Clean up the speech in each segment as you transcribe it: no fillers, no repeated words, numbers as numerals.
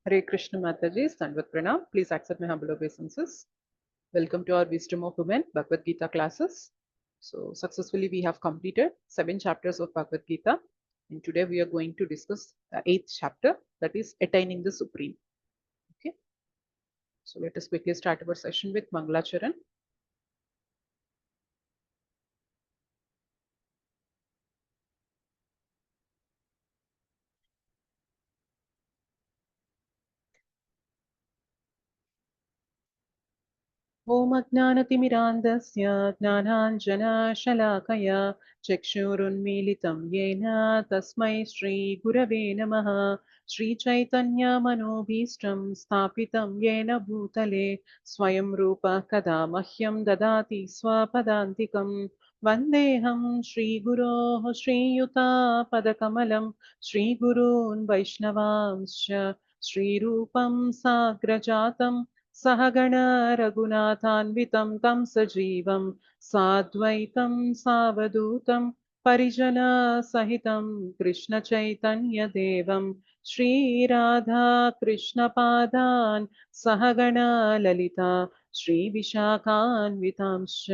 Hare Krishna Mataji, Sandvat Pranam. Please accept my humble obeisances. Welcome to our Wisdom of Women Bhagavad Gita classes. So, successfully we have completed 7 chapters of Bhagavad Gita. And today we are going to discuss the 8th chapter, that is Attaining the Supreme. Okay. So, let us quickly start our session with Mangalacharan. ॐ अज्ञानतिमिरान्धस्य ज्ञानाञ्जनशलाकया चक्षुरुन्मीलितं येन तस्मै श्रीगुरवे नमः। श्रीचैतन्यमनोभीष्टं स्थापितं येन भूतले स्वयं रूपः कदा मह्यं ददाति स्वपदान्तिकं। वन्देऽहं श्रीगुरोः श्रीयुतापदकमलं श्रीगुरून् वैष्णवांश्च श्रीरूपं साग्रजातं सहगण रघुनाथान्वितं तं सजीवं साद्वैतं सावधूतं परिजनसहितं कृष्णचैतन्यदेवं श्रीराधा कृष्णपादान् सहगण ललिता श्रीविशाखान्वितांश्च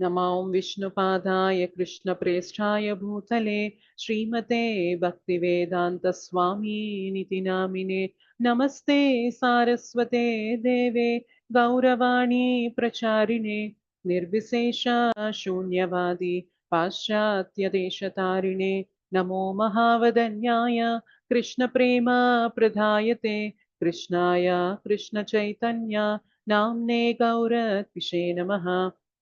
नमो विष्णुपादाय कृष्णप्रेष्ठाय भूतले श्रीमते भक्तिवेदान्तस्वामिनिति नामिने नमस्ते सारस्वते देवे गौरवाणी प्रचारिणे निर्विशेष शून्यवादी पाश्चात्यदेशतारिणे नमो महावदन्याय कृष्णप्रेम प्रदायते कृष्णाय कृष्णचैतन्य नाम्ने गौरत्विषे नमः।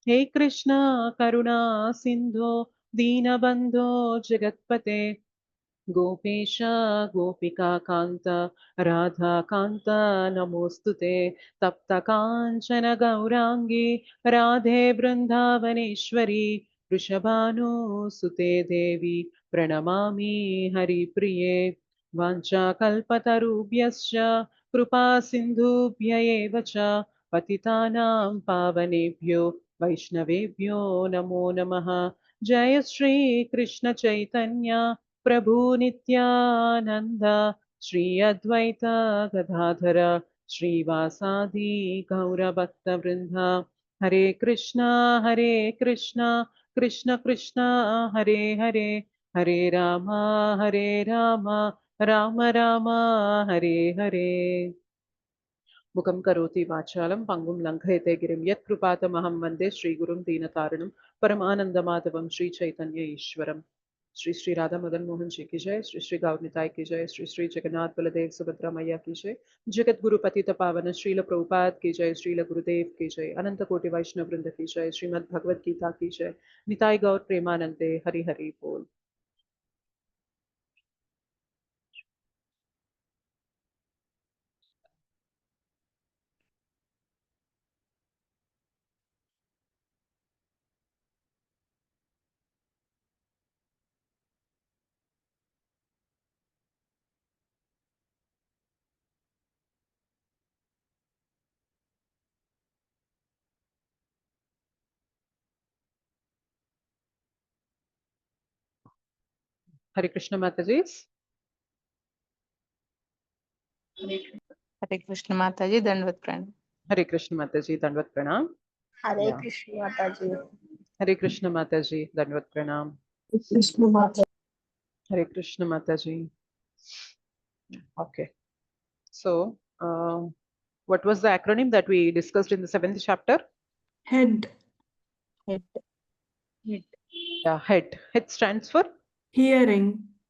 हे कृष्ण करुणा सिंधो दीनबंधो जगत्पते गोपेश गोपिका कांत राधा कांत नमोस्तुते तप्त कांचन गौरांगी राधे वृंदावनेश्वरी वृषभानुसुते देवी प्रणमामि हरिप्रिये वाञ्छाकल्पतरुभ्यश्च कृपा सिन्धुभ्य एव च पतितानां पावनेभ्यो वैष्णवेभ्यो नमो नमः। जय श्री कृष्ण चैतन्य प्रभु नित्यानंद श्री अद्वैत गदाधर श्रीवासादि गौरभक्तवृंद हरे कृष्णा कृष्ण कृष्ण हरे हरे हरे राम राम राम हरे हरे। मुखं करोति वाचालं पंगुं लङ्घयते गिरिं यत्कृपातमहं वन्दे श्रीगुरुं दीनतारिणं परमानन्दमाधवं श्रीचैतन्य ईश्वरम्। श्री श्री राधा मदन मोहन जी की जय, श्री श्री गौर निताय की जय, श्री श्री जगन्नाथ बलदेव सुभद्रा मैया की जय, जगत गुरु पतित पावन श्रील प्रभुपाद की जय, श्रील गुरुदेव की जय, अनंत कोटि वैष्णव वृंद की जय, श्रीमद् भगवद गीता की जय, निताय गौर प्रेमानंदे हरि हरि बोल। हरे कृष्ण माताजी। हरे कृष्ण माताजी, दंडवत प्रणाम। हरे कृष्ण माताजी, दंडवत प्रणाम। हरे कृष्ण माताजी। हरे कृष्ण माताजी, दंडवत प्रणाम। कृष्ण माता। हरे कृष्ण माताजी। Okay, so what was the acronym that we discussed in the 7th chapter? Head. Head Yeah, head. Head stands for Hearing.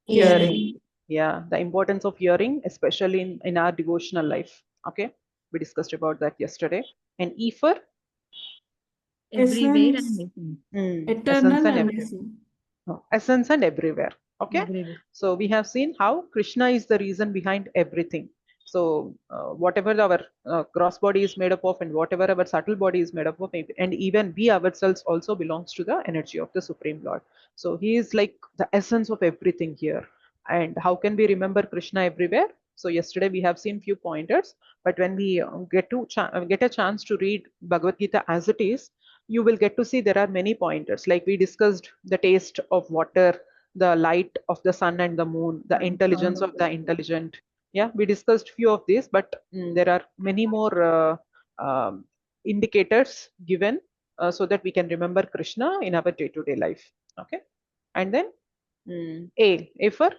hearing. Yeah, the importance of hearing, especially in our devotional life. Okay, we discussed about that yesterday. And E for everywhere Essence. and essence Eternal and and everywhere. essence. Essence and everywhere. Okay, everywhere. so we have seen how Krishna is the reason behind everything. So whatever our gross body is made up of, and whatever our subtle body is made up of, and even we ourselves also belongs to the energy of the Supreme Lord. So he is like the essence of everything here. And how can we remember Krishna everywhere? So yesterday we have seen few pointers, but when we get a chance to read Bhagavad Gita as it is, you will get to see there are many pointers. Like we discussed the taste of water, the light of the sun and the moon, the intelligence of the intelligent, Yeah, we discussed few of these, but there are many more indicators given so that we can remember Krishna in our day-to-day life. Okay, and then A for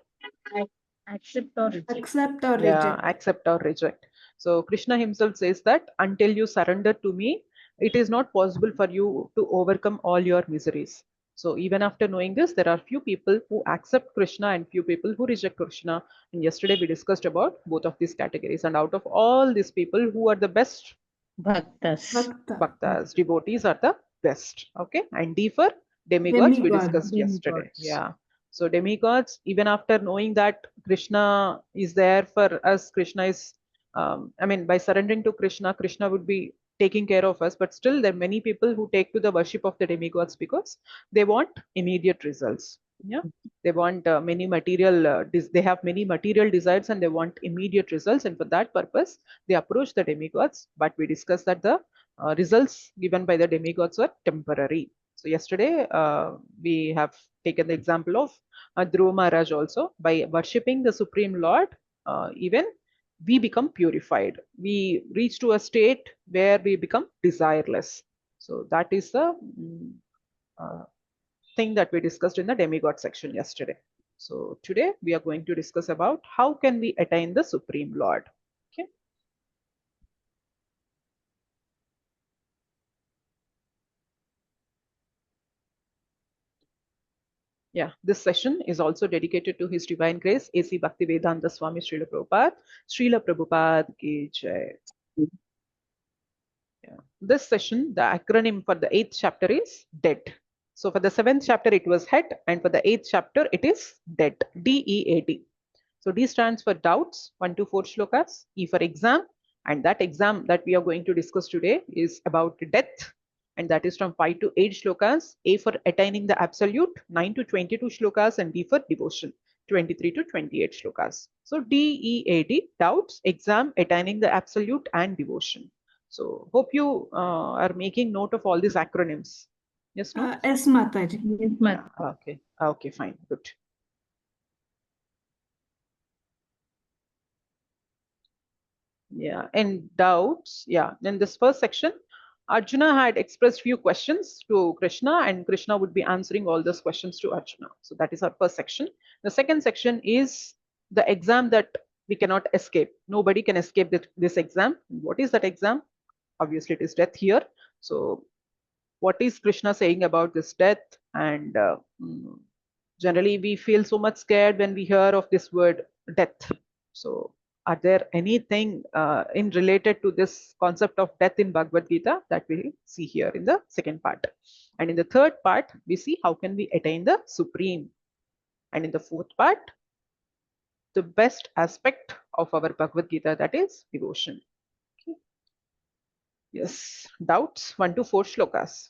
Accept or reject. Accept or yeah, reject. accept or reject. So Krishna himself says that until you surrender to me, it is not possible for you to overcome all your miseries. So even after knowing this, there are few people who accept Krishna and few people who reject Krishna. And yesterday we discussed about both of these categories. And out of all these people, who are the best? Bhaktas. Bhakta. Bhaktas, devotees are the best. Okay, and D for demigods we Demigod. discussed yesterday. Demigods. Yeah. So demigods, even after knowing that Krishna is there for us, Krishna is, I mean, by surrendering to Krishna, Krishna would be taking care of us. But still, there are many people who take to the worship of the demigods because they want immediate results. Yeah, they want many material. They have many material desires and they want immediate results, and for that purpose, they approach the demigods. But we discussed that the results given by the demigods were temporary. So yesterday we have taken the example of Dhruva Maharaj also. By worshipping the Supreme Lord, even we become purified. We reach to a state where we become desireless. So that is the uh, thing that we discussed in the demigod section yesterday. So today we are going to discuss about how can we attain the Supreme Lord. Okay. Yeah, this session is also dedicated to His Divine Grace, A.C. Bhaktivedanta Swami Srila Prabhupada. Srila Prabhupada ki jai. Yeah. This session, the acronym for the 8th chapter is DEAD. So for the 7th chapter, it was head, and for the 8th chapter, it is DEAD, D-E-A-D. So D stands for doubts, 1 to 4 shlokas, E for exam, and that exam that we are going to discuss today is about death, and that is from 5 to 8 shlokas, A for attaining the absolute, 9 to 22 shlokas, and D for devotion, 23 to 28 shlokas. So DEAD, doubts, exam, attaining the absolute, and devotion. So hope you are making note of all these acronyms. Yes, no? Yes, Mataji. Yes, Yeah, okay, fine, good. Yeah, and doubts. Yeah, in this first section, Arjuna had expressed few questions to Krishna, and Krishna would be answering all those questions to Arjuna. So that is our first section. The second section is the exam that we cannot escape. Nobody can escape this exam. What is that exam? Obviously, it is death here. So, what is Krishna saying about this death? And generally, we feel so much scared when we hear of this word death. So, are there anything in related to this concept of death in Bhagavad Gita that we'll see here in the second part? And in the third part, we see how can we attain the supreme. And in the fourth part, the best aspect of our Bhagavad Gita, that is devotion. Okay. Yes, doubts 1 to 4 shlokas.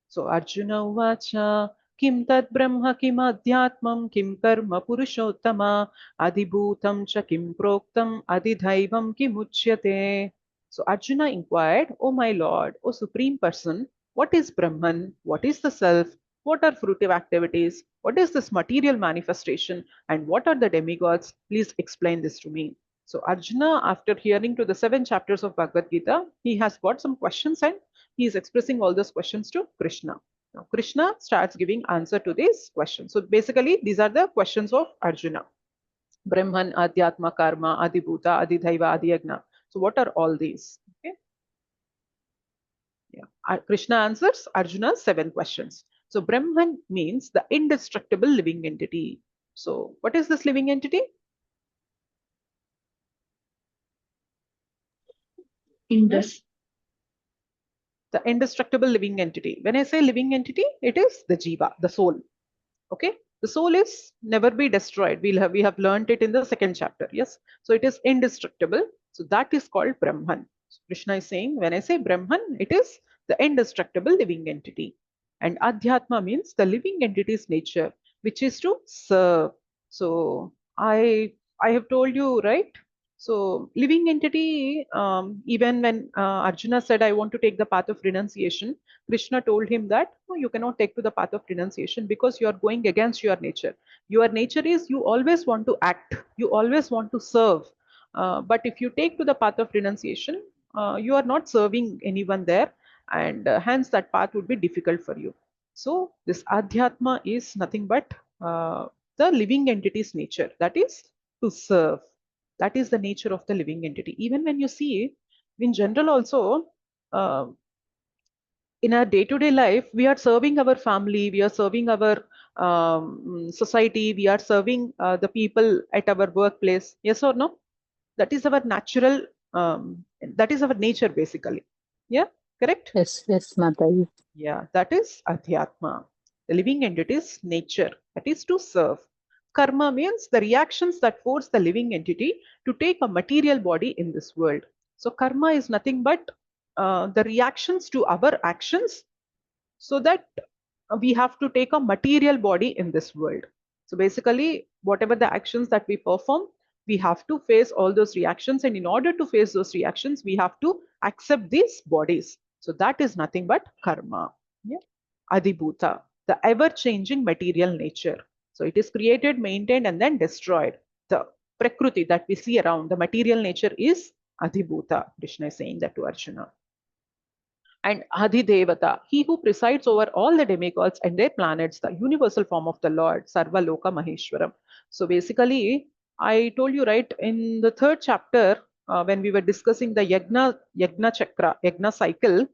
So Arjuna Uvacha Kim Tat Brahma Kim Adhyatmam Kim Karma Purushottama Adibhutam Cha Kim Proktam Adidhaivam Kim Uchyate. So Arjuna inquired, O my Lord, O Supreme Person, what is Brahman? What is the Self? What are fruitive activities? What is this material manifestation? And what are the demigods? Please explain this to me. So Arjuna, after hearing to the 7 chapters of Bhagavad Gita, he has got some questions and he is expressing all those questions to Krishna. Now Krishna starts giving answer to these questions. So basically, these are the questions of Arjuna. Brahman, Adhyatma, Karma, Adibhuta, Adidhaiva, Adiyagna. So what are all these? Okay. Yeah. Krishna answers Arjuna's 7 questions. So Brahman means the indestructible living entity. So what is this living entity? Indus. The indestructible living entity. When I say living entity, it is the jiva, the soul. Okay, the soul is never be destroyed. We have learned it in the second chapter. Yes, so it is indestructible. So that is called Brahman. So Krishna is saying, when I say Brahman, it is the indestructible living entity. And Adhyatma means the living entity's nature, which is to serve. So I have told you, right? So living entity, even when Arjuna said, I want to take the path of renunciation, Krishna told him that no, you cannot take to the path of renunciation because you are going against your nature. Your nature is you always want to act, you always want to serve. But if you take to the path of renunciation, you are not serving anyone there, and hence that path would be difficult for you. So this Adhyatma is nothing but the living entity's nature, that is to serve. That is the nature of the living entity. Even when you see in general also, uh, in our day-to-day life, we are serving our family, we are serving our society, we are serving the people at our workplace. Yes or no? That is our natural, that is our nature basically. Yeah, correct? Yes, yes, Mataji. Yeah, that is Adhyatma. The living entity's nature, that is to serve. Karma means the reactions that force the living entity to take a material body in this world. So karma is nothing but the reactions to our actions, so that we have to take a material body in this world. So basically, whatever the actions that we perform, we have to face all those reactions, and in order to face those reactions, we have to accept these bodies. So that is nothing but karma. Yeah. Adibhuta, the ever-changing material nature. So it is created, maintained, and then destroyed. The prakriti that we see around, the material nature is Adibhuta. Krishna is saying that to Arjuna. And Adhidevata, he who presides over all the demigods and their planets, the universal form of the Lord, Sarva Loka Maheshwaram. So basically, I told you right in the third chapter, when we were discussing the Yagna Chakra, Yagna cycle,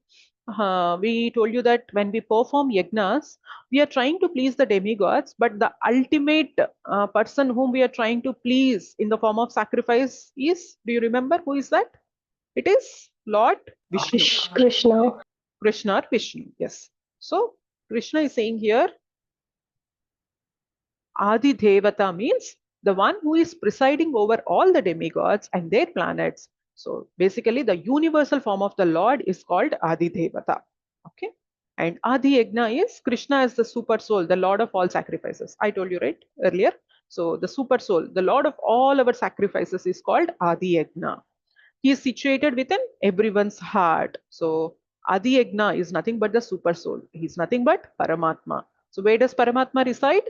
we told you that when we perform yagnas, we are trying to please the demigods, but the ultimate person whom we are trying to please in the form of sacrifice is, do you remember who is that? It is Lord Vishnu. Krishna. Krishna or Vishnu, yes. So Krishna is saying here, Adi Devata means the one who is presiding over all the demigods and their planets. So basically, the universal form of the Lord is called Adi Devata. Okay. And Adi Yagna is Krishna as the super soul, the Lord of all sacrifices. I told you right earlier. So the super soul, the Lord of all our sacrifices, is called Adi Yagna. He is situated within everyone's heart. So Adi Yagna is nothing but the super soul. He is nothing but Paramatma. So where does Paramatma reside?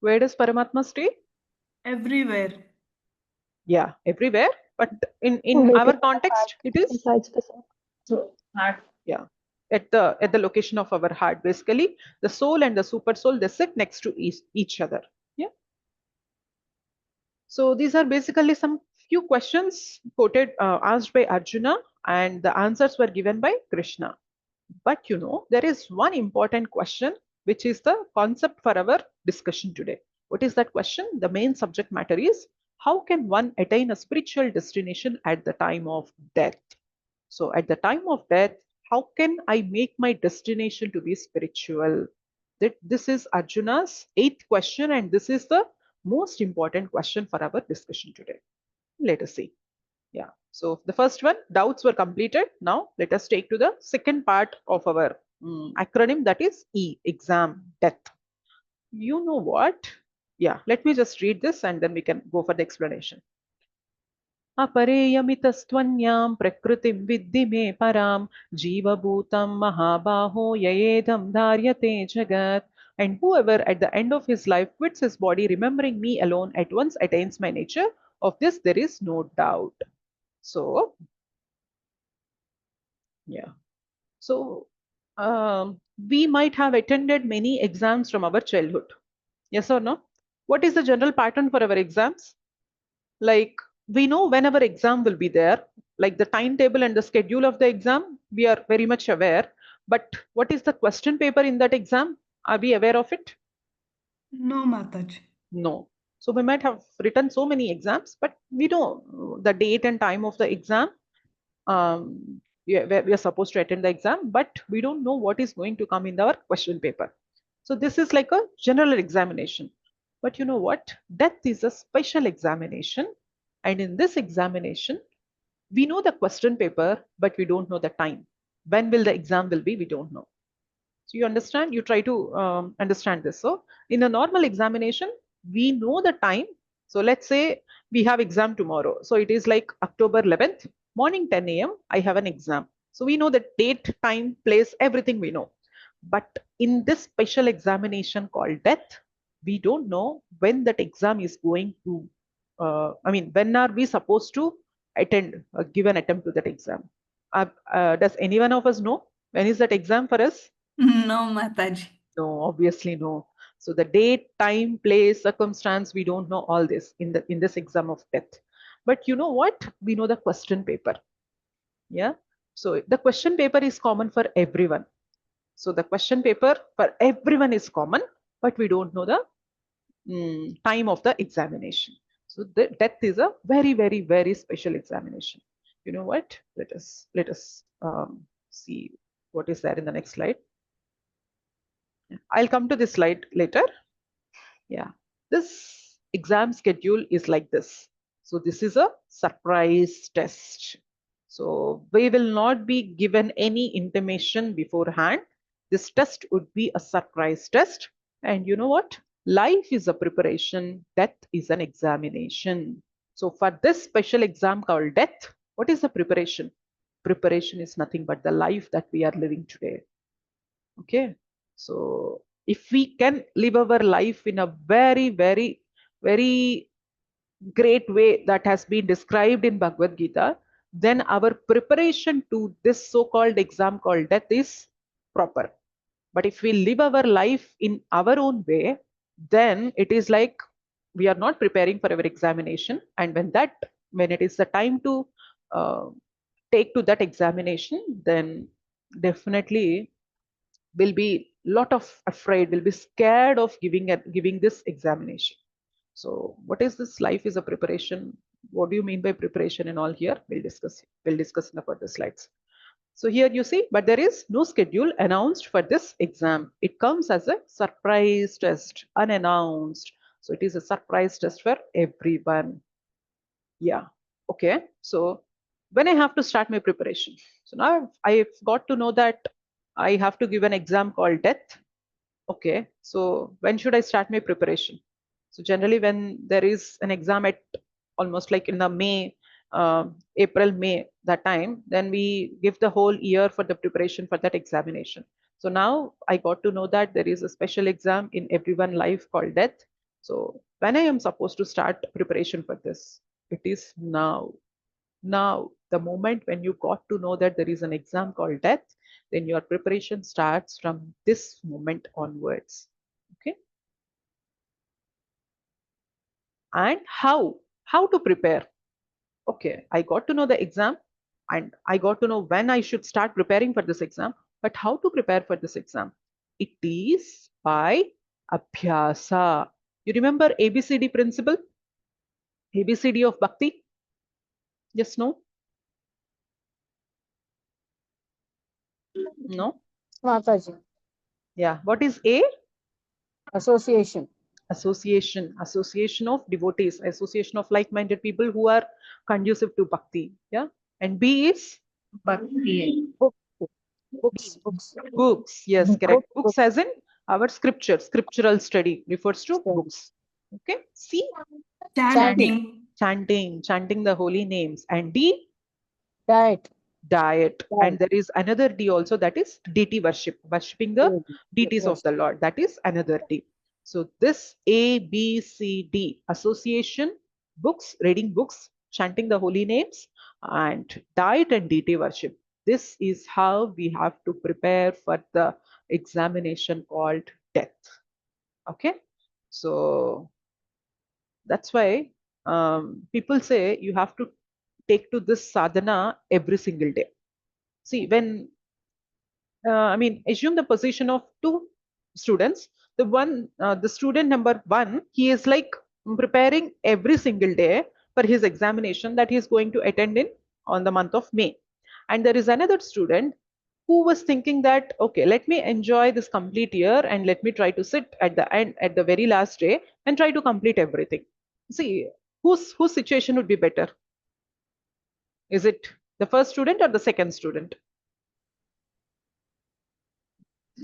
Where does Paramatma stay? Everywhere. Yeah, everywhere. But in our Within the context, heart, it is, besides the soul. So, heart. yeah, at the location of our heart. Basically, the soul and the super soul, they sit next to each other. Yeah. So these are basically some few questions quoted, asked by Arjuna, and the answers were given by Krishna. But you know, there is one important question which is the concept for our discussion today. What is that question? The main subject matter is, how can one attain a spiritual destination at the time of death? So at the time of death, how can I make my destination to be spiritual? This is Arjuna's eighth question, and this is the most important question for our discussion today. Let us see. Yeah. So the first one, doubts were completed. Now let us take to the second part of our acronym, that is E, exam, death. You know what? Yeah, let me just read this and then we can go for the explanation. अपरेयमितस्त्वन्यां प्रकृतिं विद्धि मे परां जीवभूतं महाबाहो ययेदं धार्यते jagat. And whoever at the end of his life quits his body remembering me alone at once attains my nature. Of this there is no doubt. So yeah. So we might have attended many exams from our childhood. Yes or no? What is the general pattern for our exams? Like, we know when our exam will be there, like the timetable and the schedule of the exam, we are very much aware. But what is the question paper in that exam? Are we aware of it? No, Mataji. No. So we might have written so many exams, but we know the date and time of the exam. We are supposed to attend the exam, but we don't know what is going to come in our question paper. So this is like a general examination. But you know what? Death is a special examination. And in this examination, we know the question paper, but we don't know the time. When will the exam will be? We don't know. So you understand? You try to understand this. So in a normal examination, we know the time. So let's say we have exam tomorrow. So it is like October 11th, morning 10 a.m. I have an exam. So we know the date, time, place, everything we know. But in this special examination called death, we don't know when that exam is going to, when are we supposed to attend or give an attempt to that exam? Does any one of us know when is that exam for us? No, Mataji. No, obviously no. So the date, time, place, circumstance, we don't know all this in this exam of death. But you know what? We know the question paper. Yeah. So the question paper is common for everyone. So the question paper for everyone is common, but we don't know the time of the examination. So the death is a very, very, very special examination. You know what? Let us see what is there in the next slide. I'll come to this slide later. Yeah, this exam schedule is like this. So this is a surprise test. So we will not be given any intimation beforehand. This test would be a surprise test. And you know what? Life is a preparation, death is an examination. So for this special exam called death, what is the preparation? Preparation is nothing but the life that we are living today. Okay, so if we can live our life in a very, very, very great way that has been described in Bhagavad Gita, then our preparation to this so-called exam called death is proper. But if we live our life in our own way, then it is like we are not preparing for our examination. And when it is the time to uh, take to that examination, then definitely will be lot of afraid, will be scared of giving this examination. So what is this life is a preparation? What do you mean by preparation and all here? We'll discuss in the further slides. So here you see, but there is no schedule announced for this exam. It comes as a surprise test, unannounced. So it is a surprise test for everyone. Yeah. Okay. So when I have to start my preparation. So now I've got to know that I have to give an exam called death. Okay. So when should I start my preparation? So generally when there is an exam at almost like in the April, May, that time, then we give the whole year for the preparation for that examination. So now I got to know that there is a special exam in everyone life called death. So when I am supposed to start preparation for this, it is now. Now, the moment when you got to know that there is an exam called death, then your preparation starts from this moment onwards. Okay. And how to prepare? Okay, I got to know the exam and I got to know when I should start preparing for this exam. But how to prepare for this exam? It is by abhyasa. You remember ABCD principle? ABCD of Bhakti? Yes, no? No? Mataji. Yeah. What is A? Association. Association of devotees, association of like-minded people who are conducive to bhakti. Yeah. And B is Bhakti. Book. Books. books. Yes, correct. Book. Books as in our scriptural study refers to Study. books. Okay. C, Chanting. chanting the holy names. And D, Diet. diet. And there is another D also, that is deity worship, worshipping the deities of Yes. the Lord. That is another D. So this A, B, C, D, association, books, reading books, chanting the holy names, and diet and deity worship. This is how we have to prepare for the examination called death. Okay. So that's why people say you have to take to this sadhana every single day. See, assume the position of two students. The student number one, he is like preparing every single day for his examination that he is going to attend in on the month of May. And there is another student who was thinking that, okay, let me enjoy this complete year and let me try to sit at the end, at the very last day, and try to complete everything. See, whose situation would be better? Is it the first student or the second student?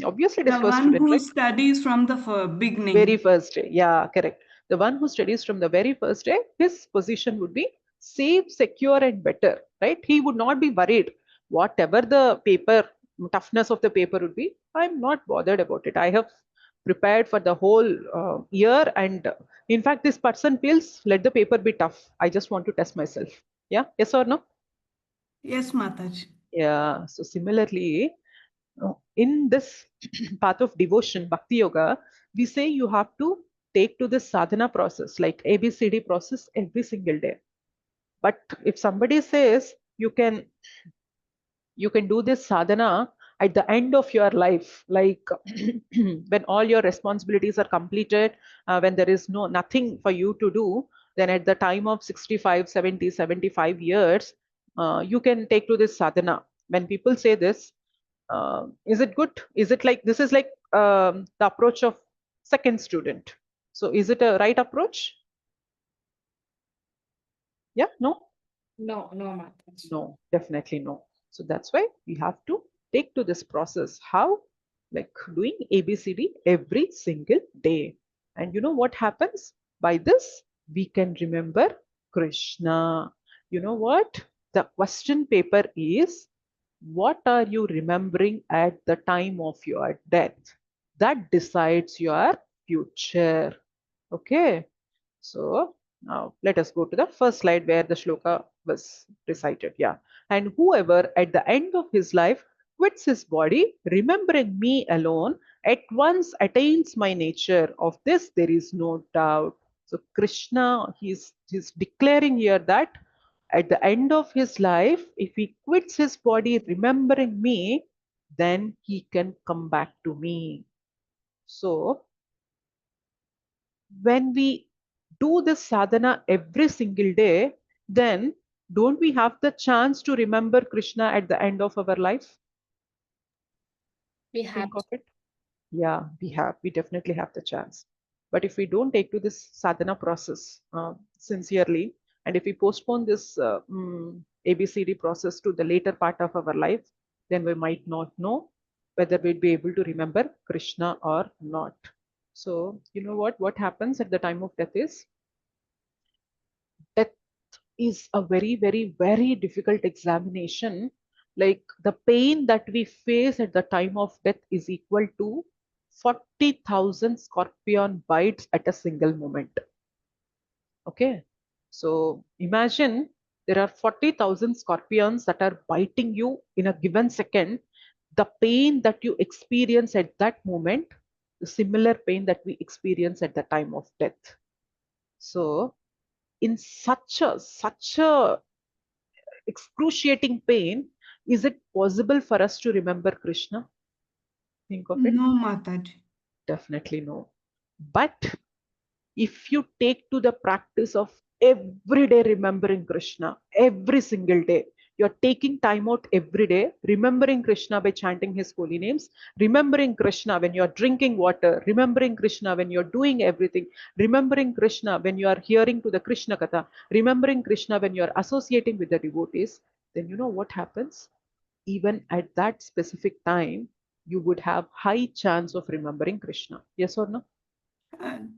Obviously, it is The first one student, who right? studies from the Very beginning. first day. Yeah, correct. The one who studies from the very first day, his position would be safe, secure, and better, right? He would not be worried. Whatever the paper, toughness of the paper would be, I'm not bothered about it. I have prepared for the whole year, and in fact, this person feels, let the paper be tough. I just want to test myself. Yeah, yes or no? Yes, Mataji. Yeah. So similarly, in this path of devotion, bhakti yoga, we say you have to take to this sadhana process, like ABCD process, every single day. But if somebody says you can do this sadhana at the end of your life, like when all your responsibilities are completed, when there is nothing for you to do, then at the time of 65, 70, 75 years, you can take to this sadhana. When people say this, is it good? Is it like, this is like the approach of second student? So is it a right approach? Yeah, no? No, no, Mataji. No, definitely no. So that's why we have to take to this process. How? Like doing ABCD every single day. And you know what happens? By this, we can remember Krishna. You know what? The question paper is, what are you remembering at the time of your death? That decides your future. Okay. So now let us go to the first slide where the shloka was recited. Yeah. And whoever at the end of his life quits his body, remembering me alone, at once attains my nature. Of this there is no doubt. So Krishna, he's declaring here that at the end of his life, if he quits his body remembering me, then he can come back to me. So when we do this sadhana every single day, then don't we have the chance to remember Krishna at the end of our life? We have Think of it. Yeah, we have. We definitely have the chance. But if we don't take to this sadhana process sincerely, and if we postpone this ABCD process to the later part of our life, then we might not know whether we'd be able to remember Krishna or not. So, you know what? What happens at the time of death is, death is a very, very, very difficult examination. Like the pain that we face at the time of death is equal to 40,000 scorpion bites at a single moment. Okay. So imagine there are 40,000 scorpions that are biting you in a given second. The pain that you experience at that moment, the similar pain that we experience at the time of death. So in such a excruciating pain, is it possible for us to remember Krishna? Think of it. No, Mataji. Definitely no. But if you take to the practice of every day remembering Krishna, every single day, you're taking time out every day, remembering Krishna by chanting his holy names, remembering Krishna when you're drinking water, remembering Krishna when you're doing everything, remembering Krishna when you are hearing to the Krishna Katha, remembering Krishna when you're associating with the devotees, then you know what happens? Even at that specific time, you would have high chance of remembering Krishna. Yes or no?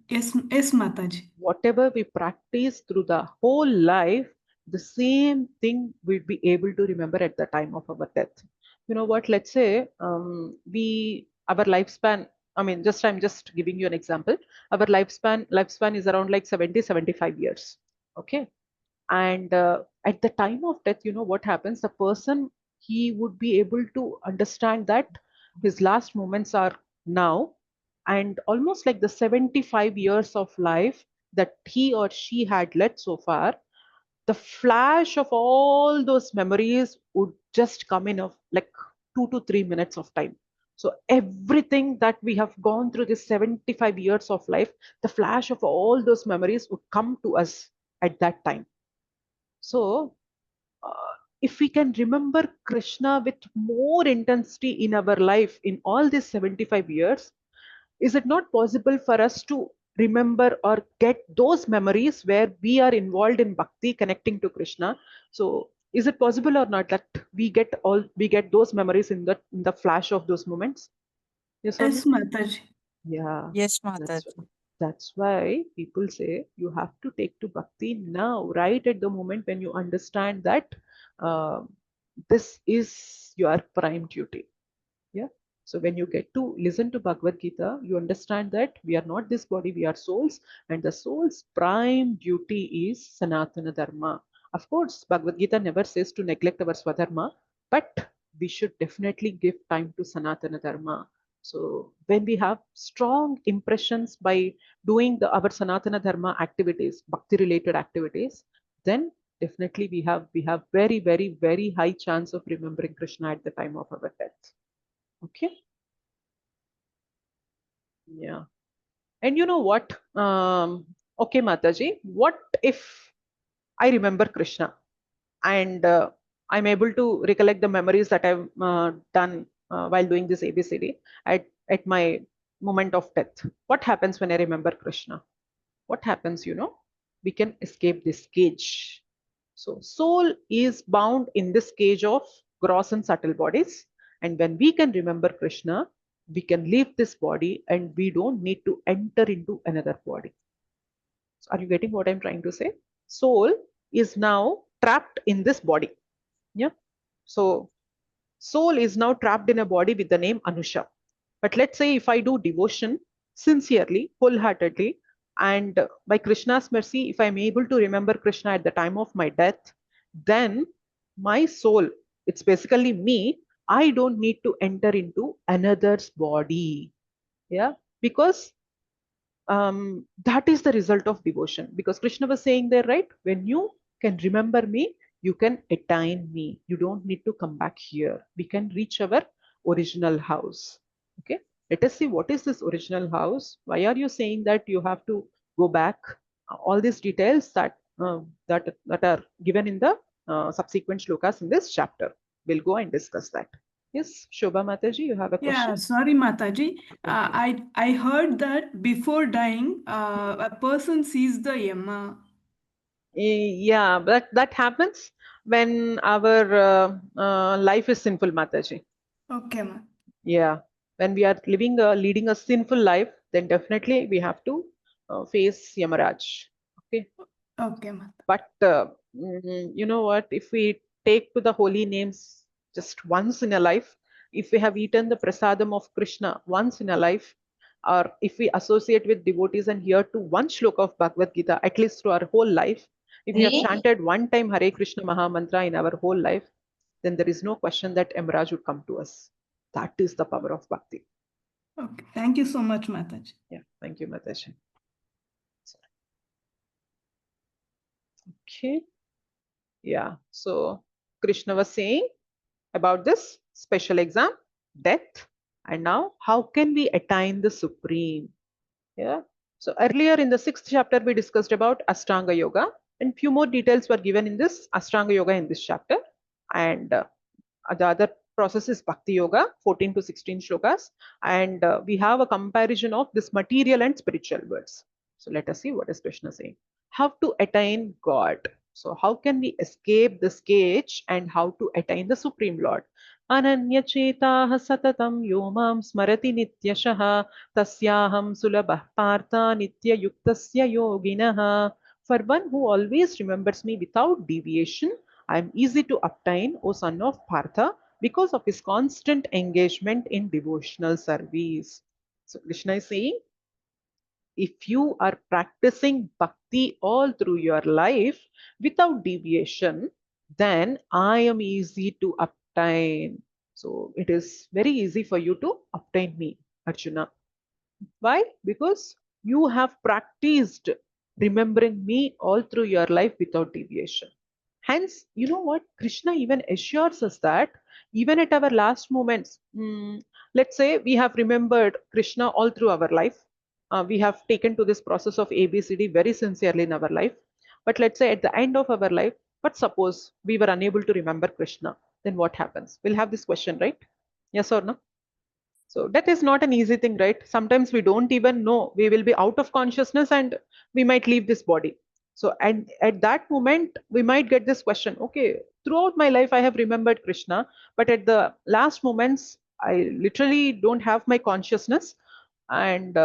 Yes, Mataji. Whatever we practice through the whole life, the same thing we'll be able to remember at the time of our death. You know what? Let's say our lifespan. I mean, I'm just giving you an example. Our lifespan is around like 70, 75 years. Okay. And at the time of death, you know what happens? The person, he would be able to understand that his last moments are now, and almost like the 75 years of life that he or she had led so far, the flash of all those memories would just come in of like 2 to 3 minutes of time. So everything that we have gone through this 75 years of life, the flash of all those memories would come to us at that time. So, if we can remember Krishna with more intensity in our life in all these 75 years, is it not possible for us to remember or get those memories where we are involved in bhakti, connecting to Krishna? So, is it possible or not that we get those memories in the flash of those moments? Yes or no? Yes, Mataji. Yeah, Yes, that's Mataji. that's why people say you have to take to bhakti now, right at the moment when you understand that uh, this is your prime duty. Yeah. So when you get to listen to Bhagavad Gita, you understand that we are not this body, we are souls, and the soul's prime duty is Sanatana Dharma. Of course, Bhagavad Gita never says to neglect our Swadharma, but we should definitely give time to Sanatana Dharma. So when we have strong impressions by doing our Sanatana Dharma activities, bhakti related activities, then definitely we have very, very, very high chance of remembering Krishna at the time of our death. Okay. Yeah. And you know what? Okay, Mataji, what if I remember Krishna and I'm able to recollect the memories that I've done while doing this ABCD at my moment of death? What happens when I remember Krishna? What happens, we can escape this cage. So soul is bound in this cage of gross and subtle bodies. And when we can remember Krishna, we can leave this body and we don't need to enter into another body. So are you getting what I'm trying to say? Soul is now trapped in this body. Yeah. So soul is now trapped in a body with the name Anusha. But let's say if I do devotion sincerely, wholeheartedly, and by Krishna's mercy, if I'm able to remember Krishna at the time of my death, then my soul, it's basically me, I don't need to enter into another's body. Yeah. Because that is the result of devotion. Because Krishna was saying there, right? When you can remember me, you can attain me. You don't need to come back here. We can reach our original house. Okay. Let us see what is this original house. Why are you saying that you have to go back? All these details that are given in the subsequent shlokas in this chapter. We'll go and discuss that. Yes, Shobha Mataji, you have a question? Yeah, sorry, Mataji. I heard that before dying, a person sees the Yama. Yeah, but that happens when our life is sinful, Mataji. Okay, ma. Yeah, when we are leading a sinful life, then definitely we have to face Yamaraj. Okay, Okay, ma. but you know what? If we take to the holy names just once in a life, if we have eaten the prasadam of Krishna once in a life, or if we associate with devotees and hear to one shloka of Bhagavad Gita, at least through our whole life, if we have chanted one time Hare Krishna Maha Mantra in our whole life, then there is no question that Yamaraj would come to us. That is the power of bhakti. Okay, thank you so much, Mataji. Yeah, thank you, Mataji. Okay. Yeah, so Krishna was saying about this special exam, death, and now how can we attain the supreme? Yeah. So earlier in the 6th chapter, we discussed about Ashtanga Yoga, and few more details were given in this Ashtanga Yoga in this chapter. And the other process is Bhakti Yoga, 14 to 16 shlokas. And we have a comparison of this material and spiritual words. So let us see what is Krishna saying. How to attain God. So how can we escape this cage and how to attain the Supreme Lord? Ananyachetaha satatam yomam smarati nityashaha tasyaham sulabah partha nityayuktasya yoginaha. For one who always remembers me without deviation, I am easy to obtain, O son of Partha, because of his constant engagement in devotional service. So Krishna is saying, if you are practicing bhakti all through your life without deviation, then I am easy to obtain. So it is very easy for you to obtain me, Arjuna. Why? Because you have practiced remembering me all through your life without deviation. Hence, you know what? Krishna even assures us that even at our last moments, let's say we have remembered Krishna all through our life. We have taken to this process of ABCD very sincerely in our life. But let's say at the end of our life, but suppose we were unable to remember Krishna, then what happens? We'll have this question, right? Yes or no? So that is not an easy thing, right? Sometimes we don't even know we will be out of consciousness and we might leave this body. So, and at that moment, we might get this question, okay, throughout my life, I have remembered Krishna, but at the last moments, I literally don't have my consciousness. And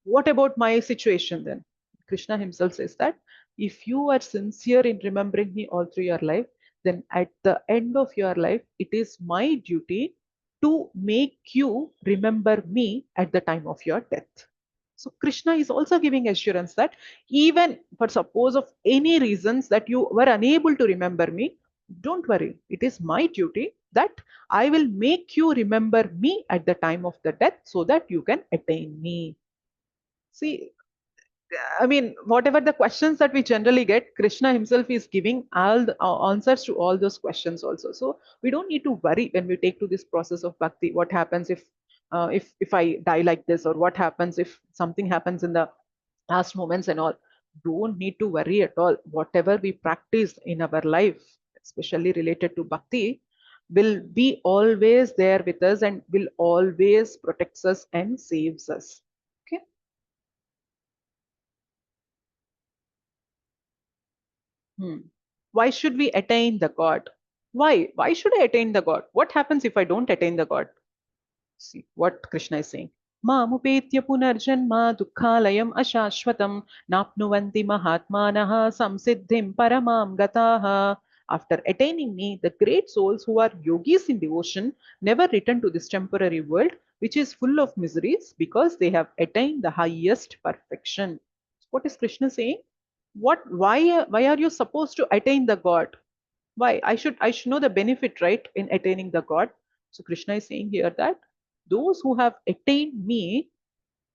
what about my situation then? Krishna himself says that if you are sincere in remembering me all through your life, then at the end of your life, it is my duty to make you remember me at the time of your death. So Krishna is also giving assurance that even for suppose of any reasons that you were unable to remember me, don't worry. It is my duty that I will make you remember me at the time of the death so that you can attain me. See, I mean, whatever the questions that we generally get, Krishna himself is giving all the answers to all those questions also. So we don't need to worry when we take to this process of bhakti. What happens if I die like this, or what happens if something happens in the last moments and all? Don't need to worry at all. Whatever we practice in our life, especially related to bhakti, will be always there with us and will always protects us and saves us. Okay. Why should we attain the God? Why? Why should I attain the God? What happens if I don't attain the God? See what Krishna is saying. Mamupetya punarjanma dukkhalayam ashashvatam napnuvanti mahatmanaha samsiddhim paramam gataha. After attaining me, the great souls who are yogis in devotion never return to this temporary world, which is full of miseries, because they have attained the highest perfection. What is Krishna saying? Why are you supposed to attain the God? Why? I should know the benefit, right, in attaining the God. So Krishna is saying here that those who have attained me,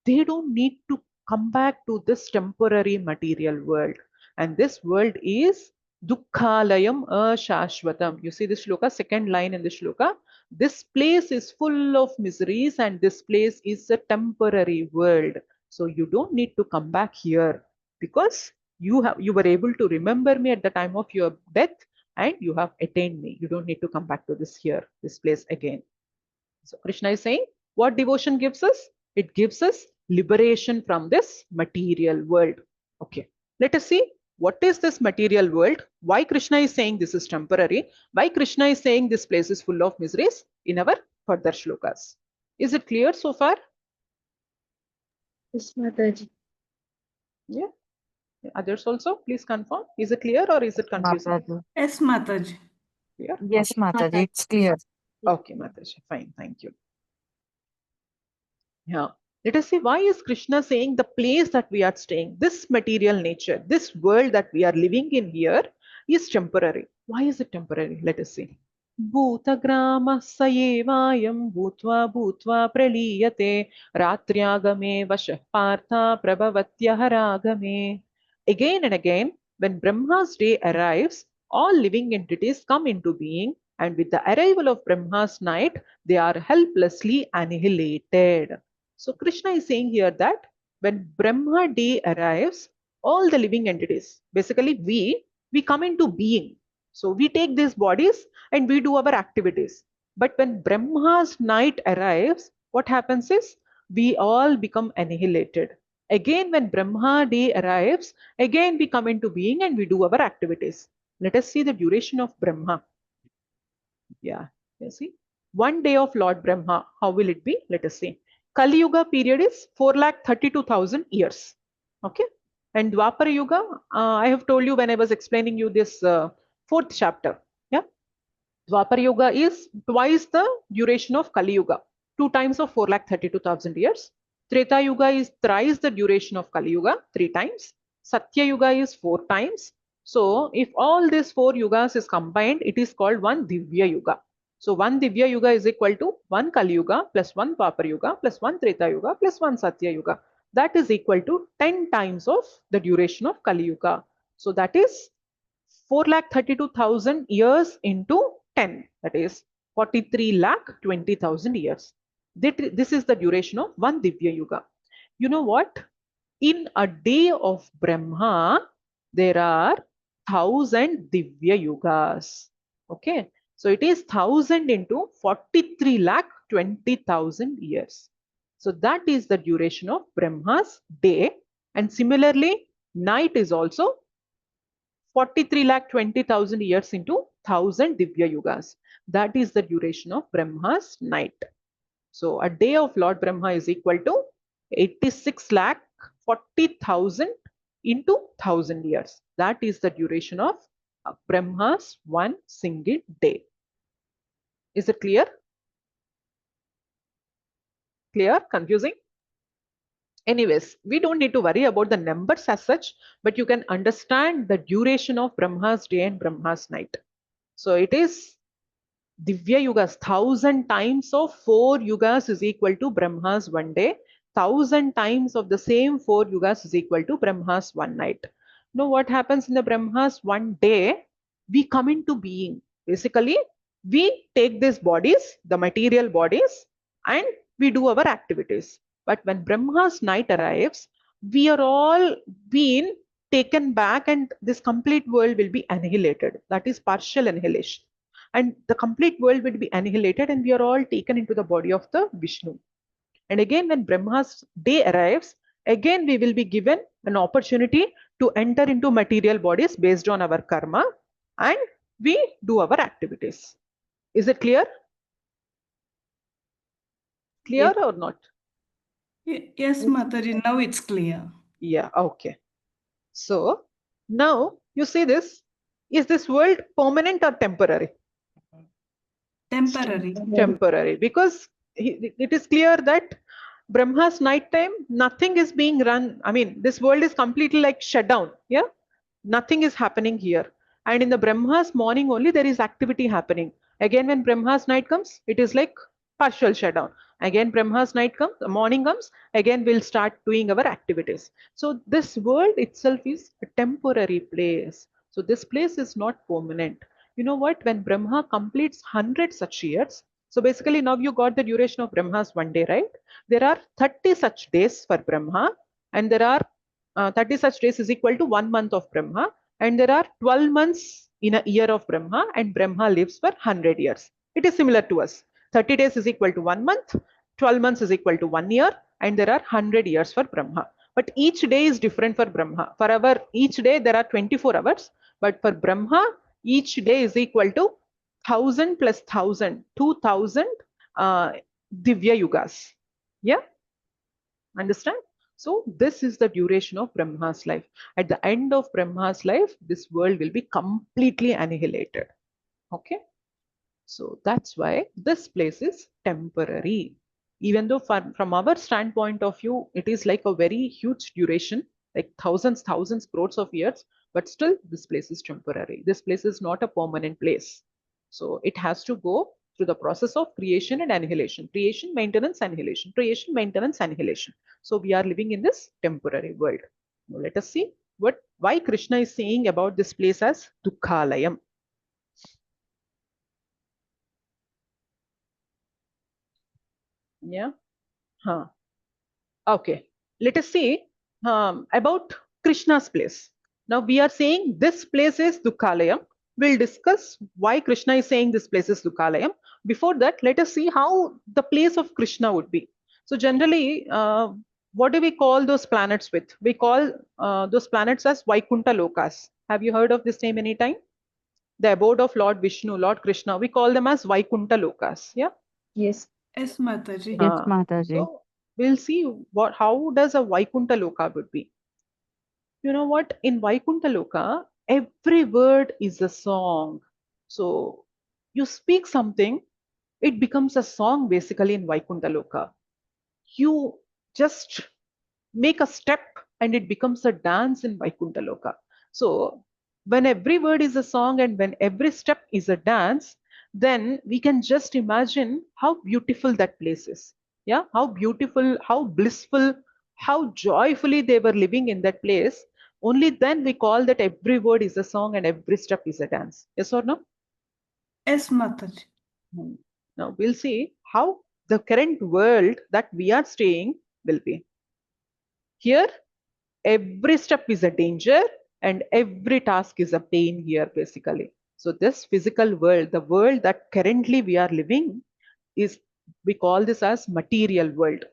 they don't need to come back to this temporary material world. And this world is dukkhalayam ashashvatam. You see this shloka, second line in the shloka. This place is full of miseries and this place is a temporary world. So you don't need to come back here, because you were able to remember me at the time of your death and you have attained me. You don't need to come back to this place again. So Krishna is saying, what devotion gives us? It gives us liberation from this material world. Okay, let us see what is this material world, why Krishna is saying this is temporary, why Krishna is saying this place is full of miseries in our further shlokas. Is it clear so far? Yes, Mataji. Yeah. Others also, please confirm. Is it clear or is it confusing? Mataji. Yes, Mataji. Clear? Yes, Mataji, it's clear. Okay, Mataji, fine, thank you. Yeah. Let us see, why is Krishna saying the place that we are staying, this material nature, this world that we are living in here is temporary. Why is it temporary? Let us see. Bhutagrama sayevayam bhutva bhutva praliyate ratriagame vashah partha prabhavatyah. Again and again, when Brahma's day arrives, all living entities come into being, and with the arrival of Brahma's night, they are helplessly annihilated. So Krishna is saying here that when Brahma day arrives, all the living entities, basically we come into being. So we take these bodies and we do our activities. But when Brahma's night arrives, what happens is we all become annihilated. Again, when Brahma day arrives, again we come into being and we do our activities. Let us see the duration of Brahma. Yeah, you see. One day of Lord Brahma, how will it be? Let us see. Kali Yuga period is 4,32,000 years. Okay. And Dwapara Yuga, I have told you when I was explaining you this fourth chapter. Yeah. Dwapara Yuga is twice the duration of Kali Yuga, 2 times of 4,32,000 years. Treta Yuga is thrice the duration of Kali Yuga, 3 times. Satya Yuga is 4 times. So if all these 4 yugas is combined, it is called one Divya Yuga. So one Divya Yuga is equal to one Kali Yuga plus one Dwapara Yuga plus one Treta Yuga plus one Satya Yuga. That is equal to 10 times of the duration of Kali Yuga. So that is 4,32,000 years into 10, that is 43,20,000 years. This is the duration of one Divya Yuga. You know what? In a day of Brahma, there are 1,000 Divya Yugas. Okay. So it is 1,000 into 43,20,000 years. So that is the duration of Brahma's day. And similarly, night is also 43,20,000 years into 1,000 Divya Yugas. That is the duration of Brahma's night. So a day of Lord Brahma is equal to 86,40,000 into 1,000 years. That is the duration of Brahma's one single day. Is it clear? Clear? Confusing? Anyways, we don't need to worry about the numbers as such, but you can understand the duration of Brahma's day and Brahma's night. So it is Divya Yugas, 1,000 times of 4 yugas is equal to Brahma's one day. 1,000 times of the same 4 yugas is equal to Brahma's one night. Now, what happens in the Brahma's one day? We come into being. Basically, we take these bodies, the material bodies, and we do our activities. But when Brahma's night arrives, we are all being taken back, and this complete world will be annihilated. That is partial annihilation, and the complete world will be annihilated, and we are all taken into the body of the Vishnu. And again, when Brahma's day arrives, again we will be given an opportunity to enter into material bodies based on our karma, and we do our activities. Is it clear? Clear or not? Yes, Mataji, now it's clear. Yeah, okay. So now you see this. Is this world permanent or temporary? Temporary. Temporary, because it is clear that Brahma's nighttime, nothing is being run. I mean, this world is completely like shut down. Yeah, nothing is happening here. And in the Brahma's morning only, there is activity happening. Again, when Brahma's night comes, it is like partial shutdown. Again, Brahma's night comes, the morning comes, again we'll start doing our activities. So this world itself is a temporary place. So this place is not permanent. You know what? When Brahma completes 100 such years, so basically now you got the duration of Brahma's one day, right? There are 30 such days for Brahma, and there are 30 such days is equal to 1 month of Brahma, and there are 12 months in a year of Brahma, and Brahma lives for 100 years. It is similar to us. 30 days is equal to 1 month, 12 months is equal to 1 year, and there are 100 years for Brahma. But each day is different for Brahma. For our each day there are 24 hours, but for Brahma each day is equal to 1,000 plus 1,000, 2,000 Divya Yugas. Yeah, understand? So this is the duration of Brahma's life. At the end of Brahma's life, this world will be completely annihilated. Okay. So that's why this place is temporary. Even though from our standpoint of view, it is like a very huge duration, like thousands, crores of years, but still this place is temporary. This place is not a permanent place. So it has to go through the process of creation and annihilation. Creation, maintenance, annihilation. Creation, maintenance, annihilation. So we are living in this temporary world. Now let us see why Krishna is saying about this place as Dukhalayam. Yeah. Huh. Okay. Let us see about Krishna's place. Now we are saying this place is Dukhalayam. We'll discuss why Krishna is saying this place is Dukhalayam. Before that, let us see how the place of Krishna would be. So generally, what do we call those planets with? We call those planets as Vaikuntha Lokas. Have you heard of this name anytime? The abode of Lord Vishnu, Lord Krishna. We call them as Vaikuntha Lokas. Yeah. Yes. Yes, Mataji. Yes, Mataji. So we'll see how does a Vaikuntha Loka would be. You know what? In Vaikuntha Loka, every word is a song. So you speak something, it becomes a song basically in Vaikuntha Loka. You just make a step and it becomes a dance in Vaikuntha Loka. So when every word is a song and when every step is a dance, then we can just imagine how beautiful that place is. Yeah, how beautiful, how blissful, how joyfully they were living in that place. Only then we call that every word is a song and every step is a dance. Yes or no? Yes, Mataji. Now we'll see how the current world that we are staying will be. Here, every step is a danger and every task is a pain here basically. So this physical world, the world that currently we are living, is, we call this as material world.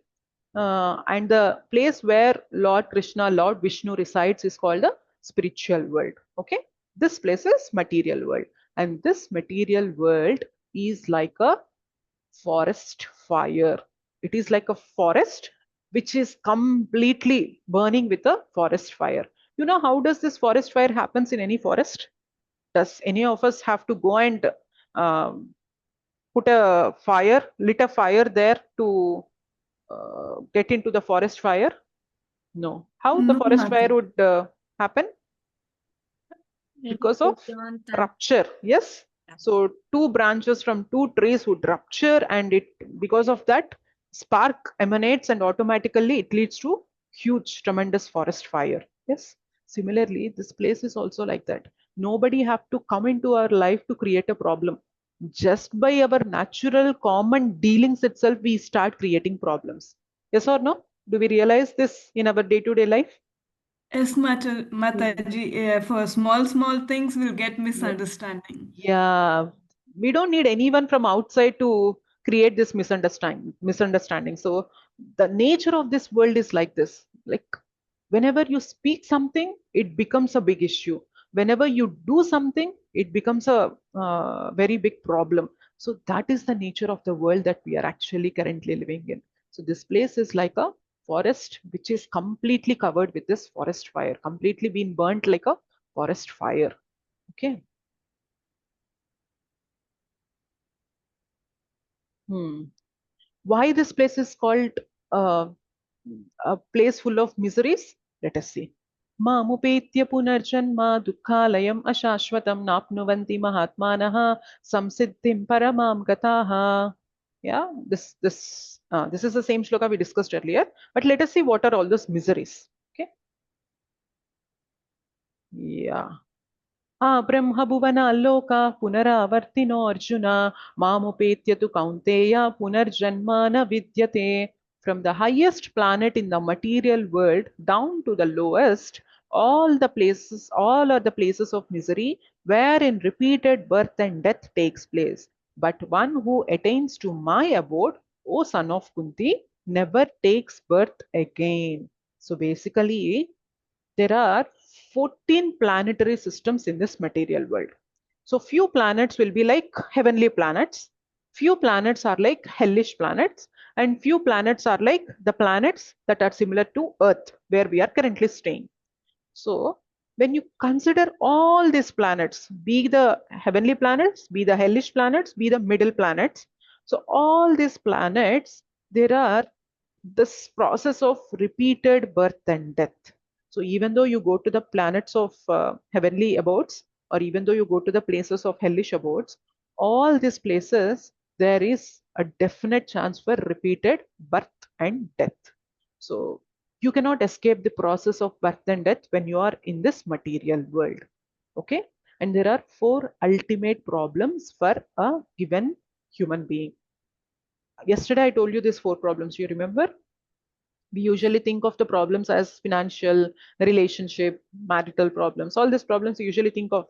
And the place where Lord Krishna, Lord Vishnu resides is called the spiritual world. Okay, this place is material world, and this material world is like a forest fire. It is like a forest which is completely burning with a forest fire. You know how does this forest fire happens in any forest? Does any of us have to go and um, lit a fire there to get into the forest fire? No. How the No, forest fire Mataji. would happen? Because of rupture. Yes. So two branches from two trees would rupture, and it, because of that, spark emanates, and automatically it leads to huge, tremendous forest fire. Yes. Similarly, this place is also like that. Nobody have to come into our life to create a problem. Just by our natural common dealings itself, we start creating problems. Yes or no? Do we realize this in our day-to-day life? Yes, Mataji, for small things will get Yes. misunderstanding. Yeah, we don't need anyone from outside to create this misunderstanding. So the nature of this world is like this. Like whenever you speak something, it becomes a big issue. Whenever you do something, it becomes a very big problem. So that is the nature of the world that we are actually currently living in. So this place is like a forest which is completely covered with this forest fire, completely been burnt like a forest fire. Okay. Hmm. Why this place is called uh, a place full of miseries? Let us see. Mamupetya punarjanma dukkhalayam ashashvatam napnuvanti mahatmanaha samsiddhim paramam gataha. Yeah, this is the same shloka we discussed earlier. But let us see what are all those miseries. Okay. Yeah. ब्रह्मभुवनाल्लोका पुनरावर्तिनो Arjun मामुपेत्य तु कौन्तेय पुनर्जन्म न विद्यते. From the highest planet in the material world down to the lowest, all are the places of misery wherein repeated birth and death takes place. But one who attains to my abode, O son of Kunti, never takes birth again. So basically, there are 14 planetary systems in this material world. So few planets will be like heavenly planets, few planets are like hellish planets, and few planets are like the planets that are similar to Earth, where we are currently staying. So when you consider all these planets, be the heavenly planets, be the hellish planets, be the middle planets, so all these planets, there are this process of repeated birth and death. So even though you go to the planets of heavenly abodes, or even though you go to the places of hellish abodes, all these places, there is a definite chance for repeated birth and death. So you cannot escape the process of birth and death when you are in this material world. Okay. And there are four ultimate problems for a given human being. Yesterday I told you these four problems. You remember? We usually think of the problems as financial, relationship, marital problems. All these problems we usually think of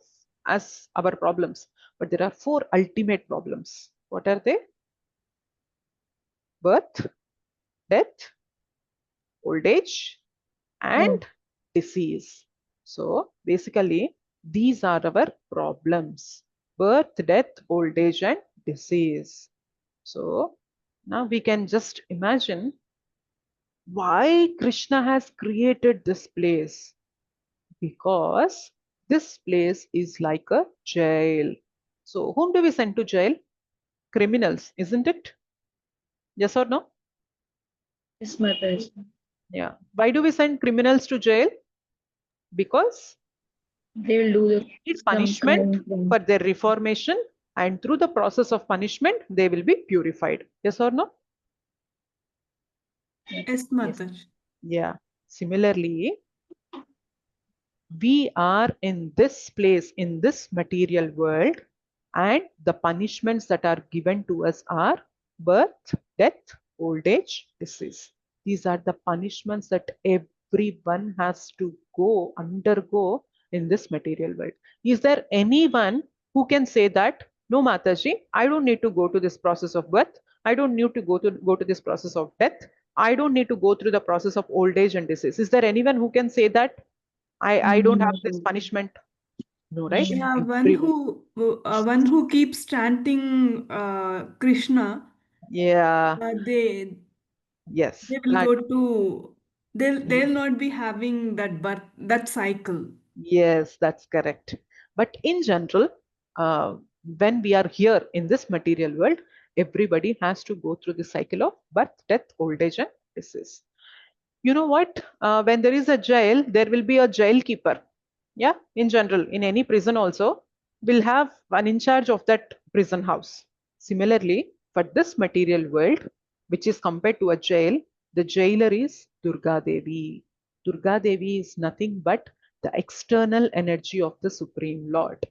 as our problems. But there are four ultimate problems. What are they? Birth, death, old age, and disease. So basically, these are our problems: birth, death, old age, and disease. So now we can just imagine why Krishna has created this place. Because this place is like a jail. So whom do we send to jail? Criminals, isn't it? Yes or no? Yes, Mataji. Yeah. Why do we send criminals to jail? Because They will do need some punishment crime. for their reformation, and through the process of punishment, they will be purified. Yes or no? Yes, Yes. Mataji. Yeah. Similarly, we are in this place, in this material world, and the punishments that are given to us are birth, death, old age, disease. These are the punishments that everyone has to undergo in this material world. Is there anyone who can say that, no, Mataji, I don't need to go to this process of birth, I don't need to go to this process of death, I don't need to go through the process of old age and disease? Is there anyone who can say that I don't have this punishment? No, right? Yeah, Everyone. one who keeps chanting Krishna, Yeah. they Yes. they will That. go to they'll not be having that cycle. Yes, that's correct. But in general, uh, when we are here in this material world, Everybody has to go through the cycle of birth, death, old age, and disease. You know what? When there is a jail, there will be a jail keeper. Yeah, in general, in any prison also, will have one in charge of that prison house. Similarly, for this material world, which is compared to a jail, the jailer is Durga Devi. Durga Devi is nothing but the external energy of the Supreme Lord.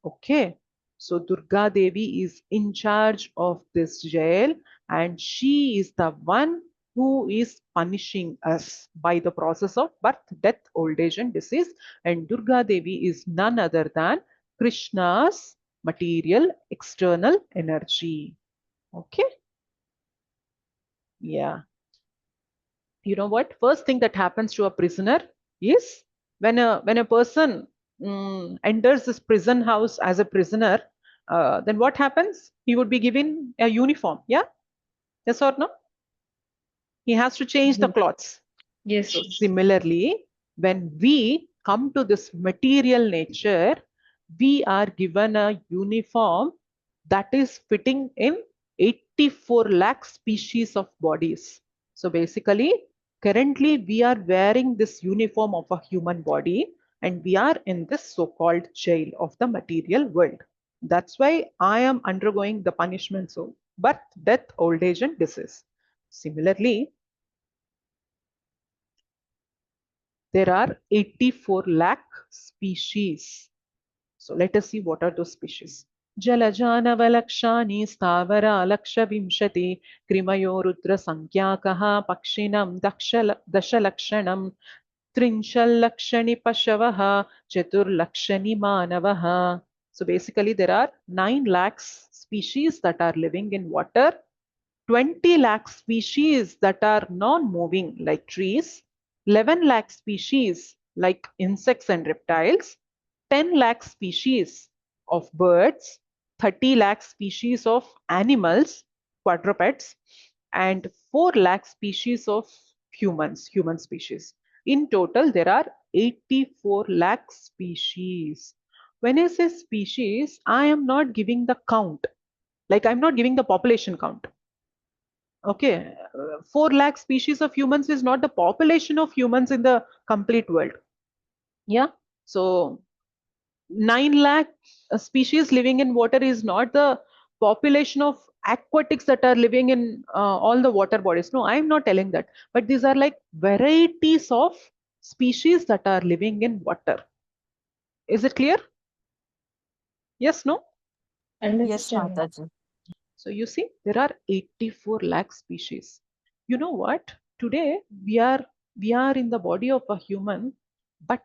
Okay, so Durga Devi is in charge of this jail, and she is the one who is punishing us by the process of birth, death, old age, and disease. And Durga Devi is none other than Krishna's material external energy. Okay, yeah. You know what? First thing that happens to a prisoner is when a person enters this prison house as a prisoner, then what happens? He would be given a uniform. Yeah, yes or no? He has to change the Yes. clothes. Yes. So similarly, when we come to this material nature, we are given a uniform that is fitting in 84 lakh species of bodies. So basically, currently we are wearing this uniform of a human body, and we are in this so-called jail of the material world. That's why I am undergoing the punishments of birth, death, old age, and disease. Similarly, there are 84 lakh species. So let us see what are those species. जलजानवलक्षानि स्थावरालक्षविंशति कृमयो रुद्रसंज्ञाकः पक्षिणं दशलक्षणं त्रिंशल्लक्षणि पशवः चतुर्लक्षणि मानवः. So basically there are 9 lakhs species that are living in water, 20 lakh species that are non-moving like trees, 11 lakh species like insects and reptiles, 10 lakh species of birds, 30 lakh species of animals, quadrupeds, and 4 lakh species of human species. In total, there are 84 lakh species. When I say species, I am not giving the count. Like I'm not giving the population count. Okay, 4 lakh species of humans is not the population of humans in the complete world. Yeah, so 9 lakh species living in water is not the population of aquatics that are living in all the water bodies. No, I'm not telling that. But these are like varieties of species that are living in water. Is it clear? Yes, no? Yes, Understand. Mataji. So you see, there are 84 lakh species. You know what? Today we are in the body of a human, but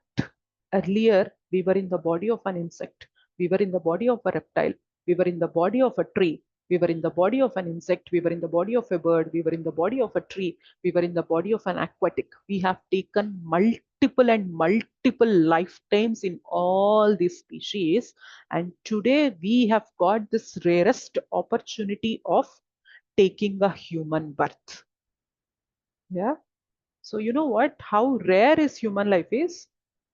earlier we were in the body of an insect. We were in the body of a reptile. We were in the body of a tree. We were in the body of an insect. We were in the body of a bird. We were in the body of a tree. We were in the body of an aquatic. We have taken multiple and multiple lifetimes in all these species, and today we have got this rarest opportunity of taking a human birth. Yeah. So you know what? How rare is human life is?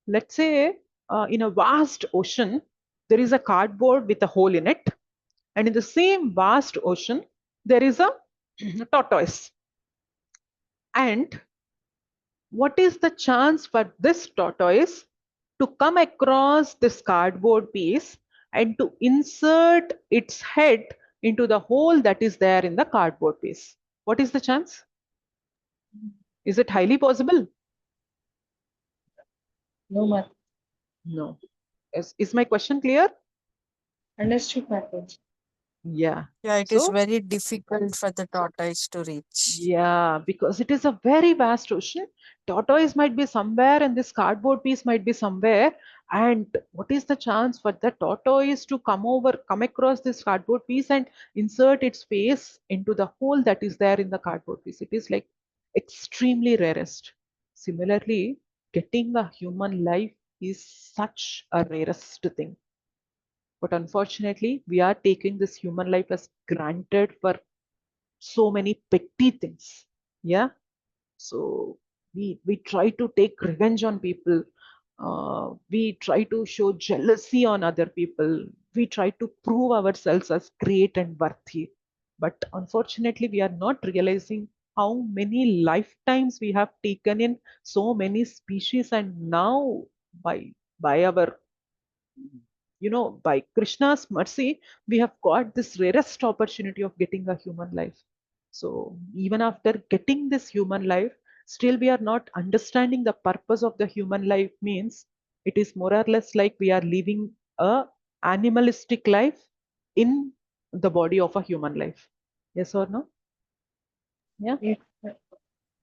Let's say in a vast ocean, there is a cardboard with a hole in it. And in the same vast ocean, there is a tortoise. And what is the chance for this tortoise to come across this cardboard piece and to insert its head into the hole that is there in the cardboard piece? What is the chance? Is it highly possible? No, Mat. No. Is my question clear? Understood, Mataji. Yeah. Yeah, it is So very difficult for the tortoise to reach. yeah, because it is a very vast ocean. Tortoise might be somewhere and this cardboard piece might be somewhere. And what is the chance for the tortoise to come across this cardboard piece and insert its face into the hole that is there in the cardboard piece? It is like extremely rarest. Similarly, getting a human life is such a rarest thing. But unfortunately, we are taking this human life as granted for so many petty things. Yeah, so we try to take revenge on people. We try to show jealousy on other people. We try to prove ourselves as great and worthy. But unfortunately, we are not realizing how many lifetimes we have taken in so many species, and now by our, by Krishna's mercy, we have got this rarest opportunity of getting a human life. So even after getting this human life, still we are not understanding the purpose of the human life. Means it is more or less like we are living a animalistic life in the body of a human life. Yes or no? Yeah. Yes.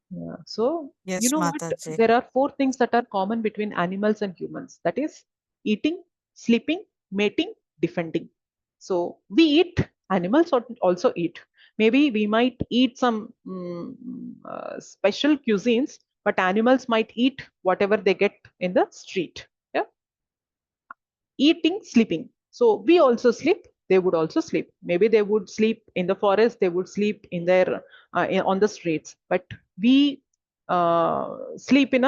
Yeah. So, you Yes, know what? Mataji. There are four things that are common between animals and humans. That is eating, sleeping, mating, defending. So we eat, animals also eat. Maybe we might eat some special cuisines, but animals might eat whatever they get in the street. Yeah. Eating, sleeping. So we also sleep, they would also sleep. Maybe they would sleep in the forest, they would sleep in their on the streets, but we sleep in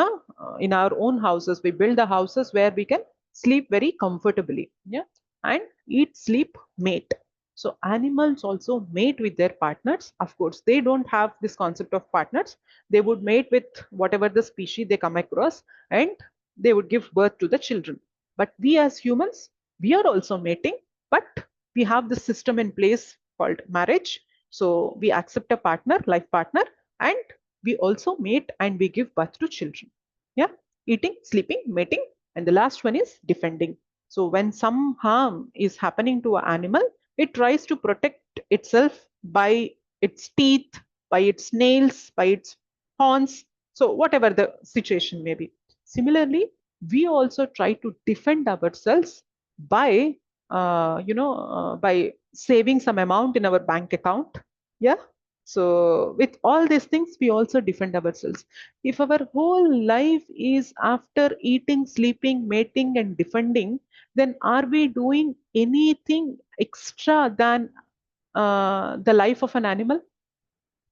our own houses. We build the houses where we can sleep very comfortably. Yeah. And eat, sleep, mate. So animals also mate with their partners. Of course, they don't have this concept of partners. They would mate with whatever the species they come across, and they would give birth to the children. But we as humans, we are also mating, but we have this system in place called marriage. So we accept a partner, life partner, and we also mate and we give birth to children. Yeah, eating, sleeping, mating, and the last one is defending. So when some harm is happening to an animal, it tries to protect itself by its teeth, by its nails, by its horns. So whatever the situation may be. Similarly, we also try to defend ourselves by by saving some amount in our bank account. Yeah. So with all these things, we also defend ourselves. If our whole life is after eating, sleeping, mating, and defending, then are we doing anything extra than the life of an animal?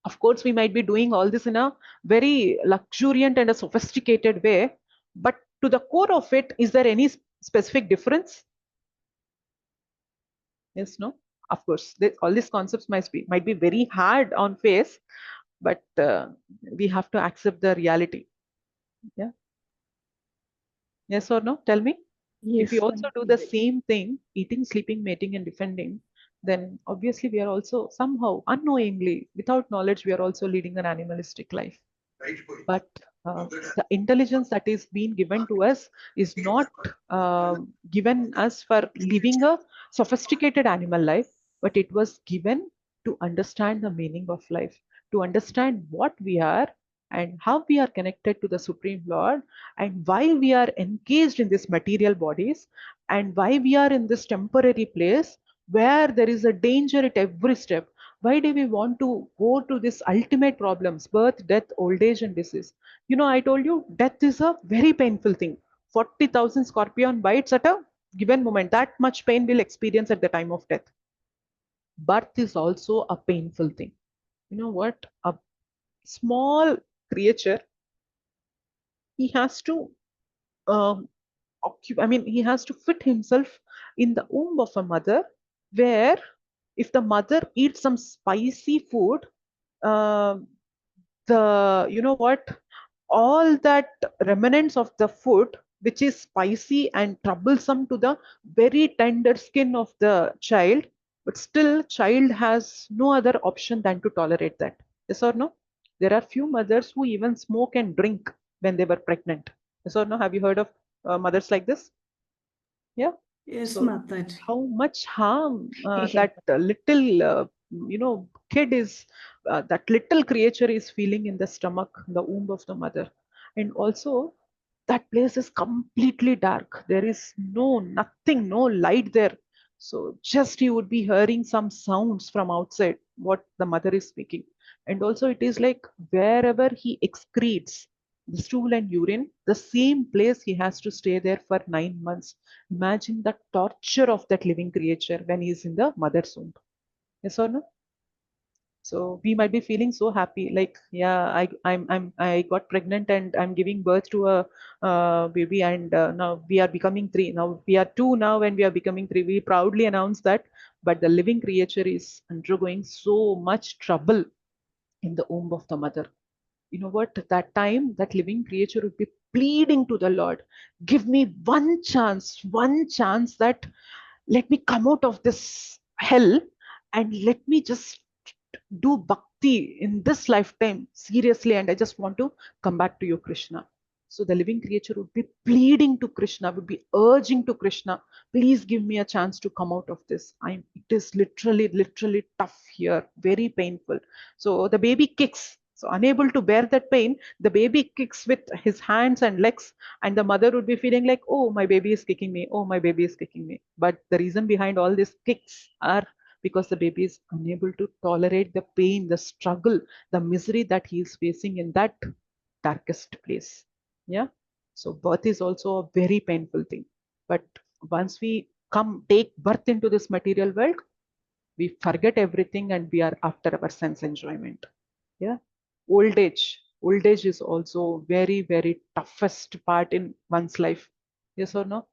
Of course, we might be doing all this in a very luxuriant and a sophisticated way, but to the core of it, is there any specific difference? Yes, no? Of course, all these concepts might be very hard on face, but we have to accept the reality. Yeah. Yes or no? Tell me. If we Yes, also ma'am. do the same thing, eating, sleeping, mating, and defending, then obviously we are also somehow unknowingly, without knowledge, we are also leading an animalistic life. But the intelligence that is being given to us is not given us for living a sophisticated animal life, but it was given to understand the meaning of life, to understand what we are and how we are connected to the Supreme Lord, and why we are engaged in these material bodies, and why we are in this temporary place where there is a danger at every step. Why do we want to go to this ultimate problems, birth, death, old age, and disease? I told you death is a very painful thing. 40,000 scorpion bites at a given moment. That much pain we'll experience at the time of death. Birth is also a painful thing. You know what? A small creature, he has to he has to fit himself in the womb of a mother, where if the mother eats some spicy food, uh, what, all that remnants of the food which is spicy and troublesome to the very tender skin of the child, but still child has no other option than to tolerate that. Yes or no? There are few mothers who even smoke and drink when they were pregnant. Yes or no? Have you heard of mothers like this? Yeah. Yes, So Mataji. how much harm Yeah. that little kid is, that little creature is feeling in the stomach, the womb of the mother. And also that place is completely dark. There is nothing, no light there. So just you would be hearing some sounds from outside what the mother is speaking. And also it is like wherever he excretes the stool and urine, the same place he has to stay there for 9 months. Imagine the torture of that living creature when he is in the mother's womb. Yes or no? So we might be feeling so happy, like, yeah, I got pregnant and I'm giving birth to a baby, and now we are becoming three. Now we are two now, and we are becoming three. We proudly announce that, but the living creature is undergoing so much trouble in the womb of the mother. You know what? At that time, that living creature would be pleading to the Lord, give me one chance that let me come out of this hell and let me just do bhakti in this lifetime seriously, and I just want to come back to you, Krishna. So the living creature would be pleading to Krishna, would be urging to Krishna, please give me a chance to come out of this. It is literally tough here, very painful. So the baby kicks. So unable to bear that pain, the baby kicks with his hands and legs, and the mother would be feeling like, oh, my baby is kicking me. Oh, my baby is kicking me. But the reason behind all these kicks are because the baby is unable to tolerate the pain, the struggle, the misery that he is facing in that darkest place. Yeah. So birth is also a very painful thing. But once we take birth into this material world, we forget everything and we are after our sense enjoyment. Yeah. Old age is also very toughest part in one's life. Yes or no?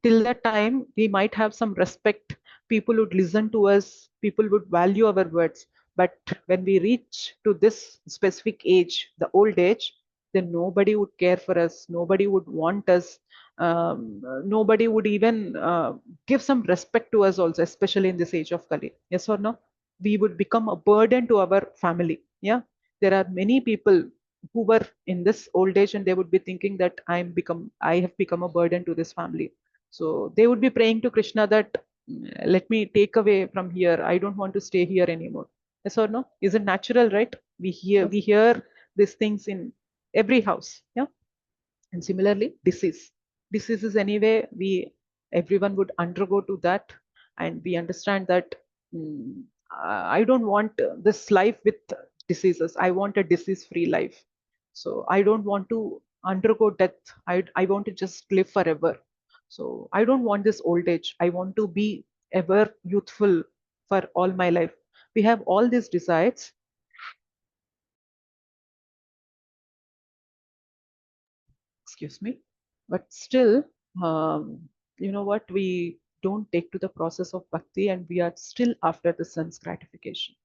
Till that time we might have some respect, people would listen to us, people would value our words, but when we reach to this specific age, the old age, then nobody would care for us, nobody would want us, nobody would even give some respect to us also, especially in this age of Kali. Yes or no? We would become a burden to our family. Yeah, there are many people who were in this old age and they would be thinking that I have become a burden to this family. So they would be praying to Krishna that, let me take away from here, I don't want to stay here anymore. Yes or no? Isn't natural, right? Yes. We hear these things in every house. Yeah. And similarly, diseases anyway, we everyone would undergo to that, and we understand that, mm, I don't want this life with diseases. I want a disease-free life. So I don't want to undergo death. I want to just live forever. So I don't want this old age. I want to be ever youthful for all my life. We have all these desires. Excuse me, but still, you know what, we don't take to the process of bhakti and we are still after the sense gratification.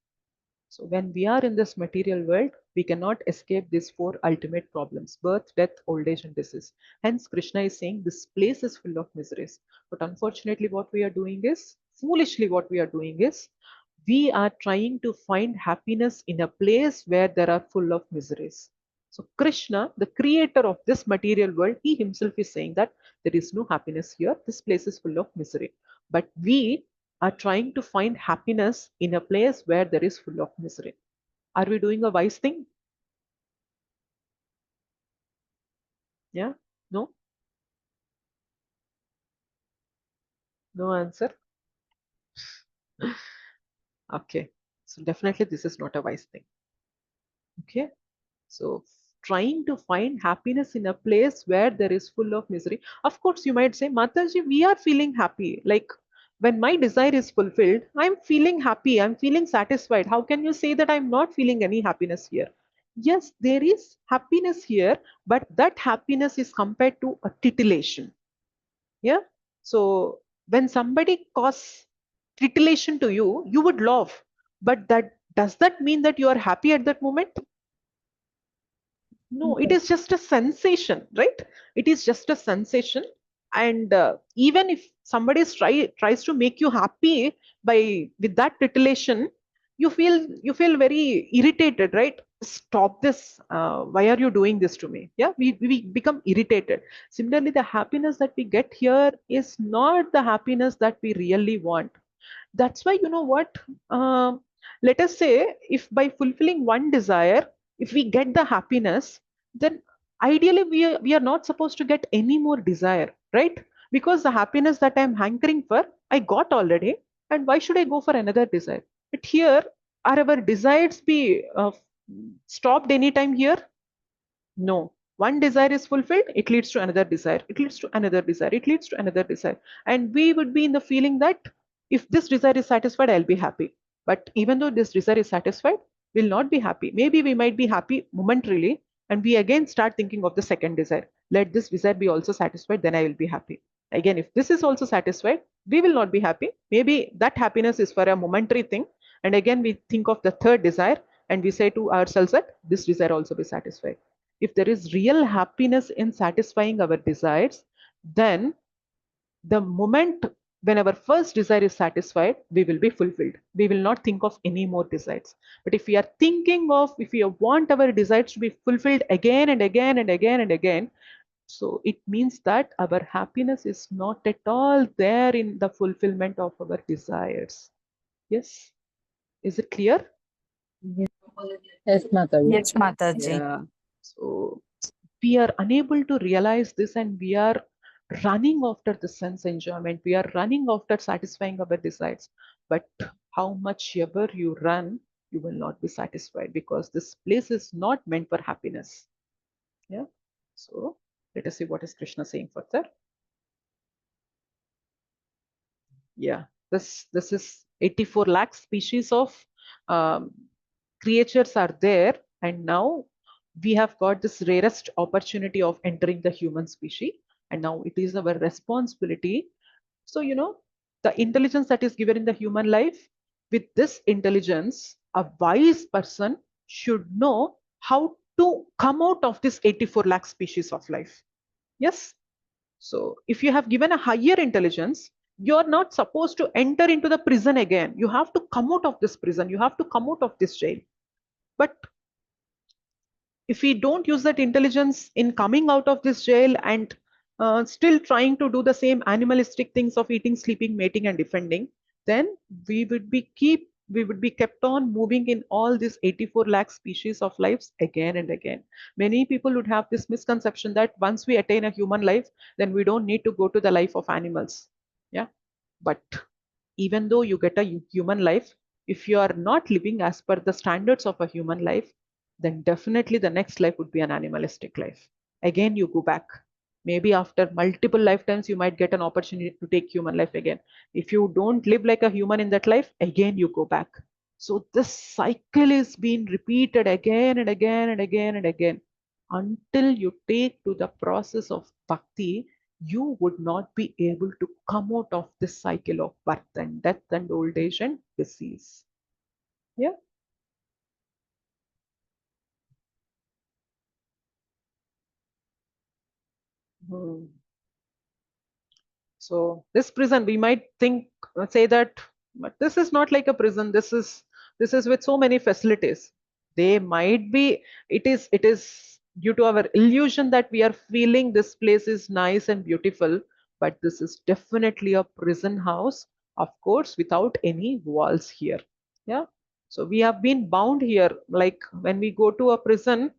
So when we are in this material world, we cannot escape these four ultimate problems: birth, death, old age, and disease. Hence Krishna is saying this place is full of miseries. But unfortunately what we are doing is, foolishly what we are doing is, we are trying to find happiness in a place where there are full of miseries. So Krishna, the creator of this material world, he himself is saying that there is no happiness here. This place is full of misery. But we are trying to find happiness in a place where there is full of misery. Are we doing a wise thing? Yeah? No? No answer? Okay. So definitely this is not a wise thing. Okay. So trying to find happiness in a place where there is full of misery. Of course, you might say, Mataji, we are feeling happy. Like when my desire is fulfilled, I'm feeling happy. I'm feeling satisfied. How can you say that I'm not feeling any happiness here? Yes, there is happiness here, but that happiness is compared to a titillation. Yeah. So when somebody causes titillation to you, you would laugh. But that does that mean that you are happy at that moment? No, it Yes. is just a sensation, right? It is just a sensation. And even if somebody tries to make you happy by with that titillation, you feel very irritated, right? Stop this. Why are you doing this to me? Yeah, we become irritated. Similarly, the happiness that we get here is not the happiness that we really want. That's why, you know what, let us say if by fulfilling one desire, if we get the happiness, then ideally we are not supposed to get any more desire, right? Because the happiness that I'm hankering for, I got already, and why should I go for another desire? But here, are our desires be stopped anytime here? No. One desire is fulfilled, it leads to another desire, it leads to another desire, it leads to another desire. And we would be in the feeling that if this desire is satisfied, I'll be happy. But even though this desire is satisfied, we'll not be happy. Maybe we might be happy momentarily, and we again start thinking of the second desire. Let this desire be also satisfied, then I will be happy. Again, if this is also satisfied, we will not be happy. Maybe that happiness is for a momentary thing. And again, we think of the third desire and we say to ourselves that this desire also be satisfied. If there is real happiness in satisfying our desires, then the moment when our first desire is satisfied, we will be fulfilled. We will not think of any more desires. But if we are thinking of, if we want our desires to be fulfilled again and again and again and again, so it means that our happiness is not at all there in the fulfillment of our desires. Yes? Is it clear? Yes, Mataji. Yes, Mataji. Yeah. So we are unable to realize this, and we are running after the sense enjoyment. We are running after satisfying our desires. But how much ever you run, you will not be satisfied, because this place is not meant for happiness. Yeah. So let us see what is Krishna saying further. Yeah, this is 84 lakh species of um, creatures are there, and now we have got this rarest opportunity of entering the human species, and now it is our responsibility. So the intelligence that is given in the human life, with this intelligence, a wise person should know how to come out of this 84 lakh species of life. Yes. So if you have given a higher intelligence, you're not supposed to enter into the prison again. You have to come out of this prison. You have to come out of this jail. But if we don't use that intelligence in coming out of this jail and still trying to do the same animalistic things of eating, sleeping, mating, and defending, then we would be kept on moving in all these 84 lakh species of lives again and again. Many people would have this misconception that once we attain a human life, then we don't need to go to the life of animals. Yeah, but even though you get a human life, if you are not living as per the standards of a human life, then definitely the next life would be an animalistic life. Again, you go back. Maybe after multiple lifetimes, you might get an opportunity to take human life again. If you don't live like a human in that life, again you go back. So this cycle is being repeated again and again and again and again until you take to the process of bhakti. You would not be able to come out of this cycle of birth and death and old age and disease. Yeah. Hmm. So this prison, we might say that, but this is not like a prison. This is with so many facilities. They might be. It is due to our illusion that we are feeling this place is nice and beautiful, but this is definitely a prison house, of course, without any walls here. Yeah. So we have been bound here. Like when we go to a prison,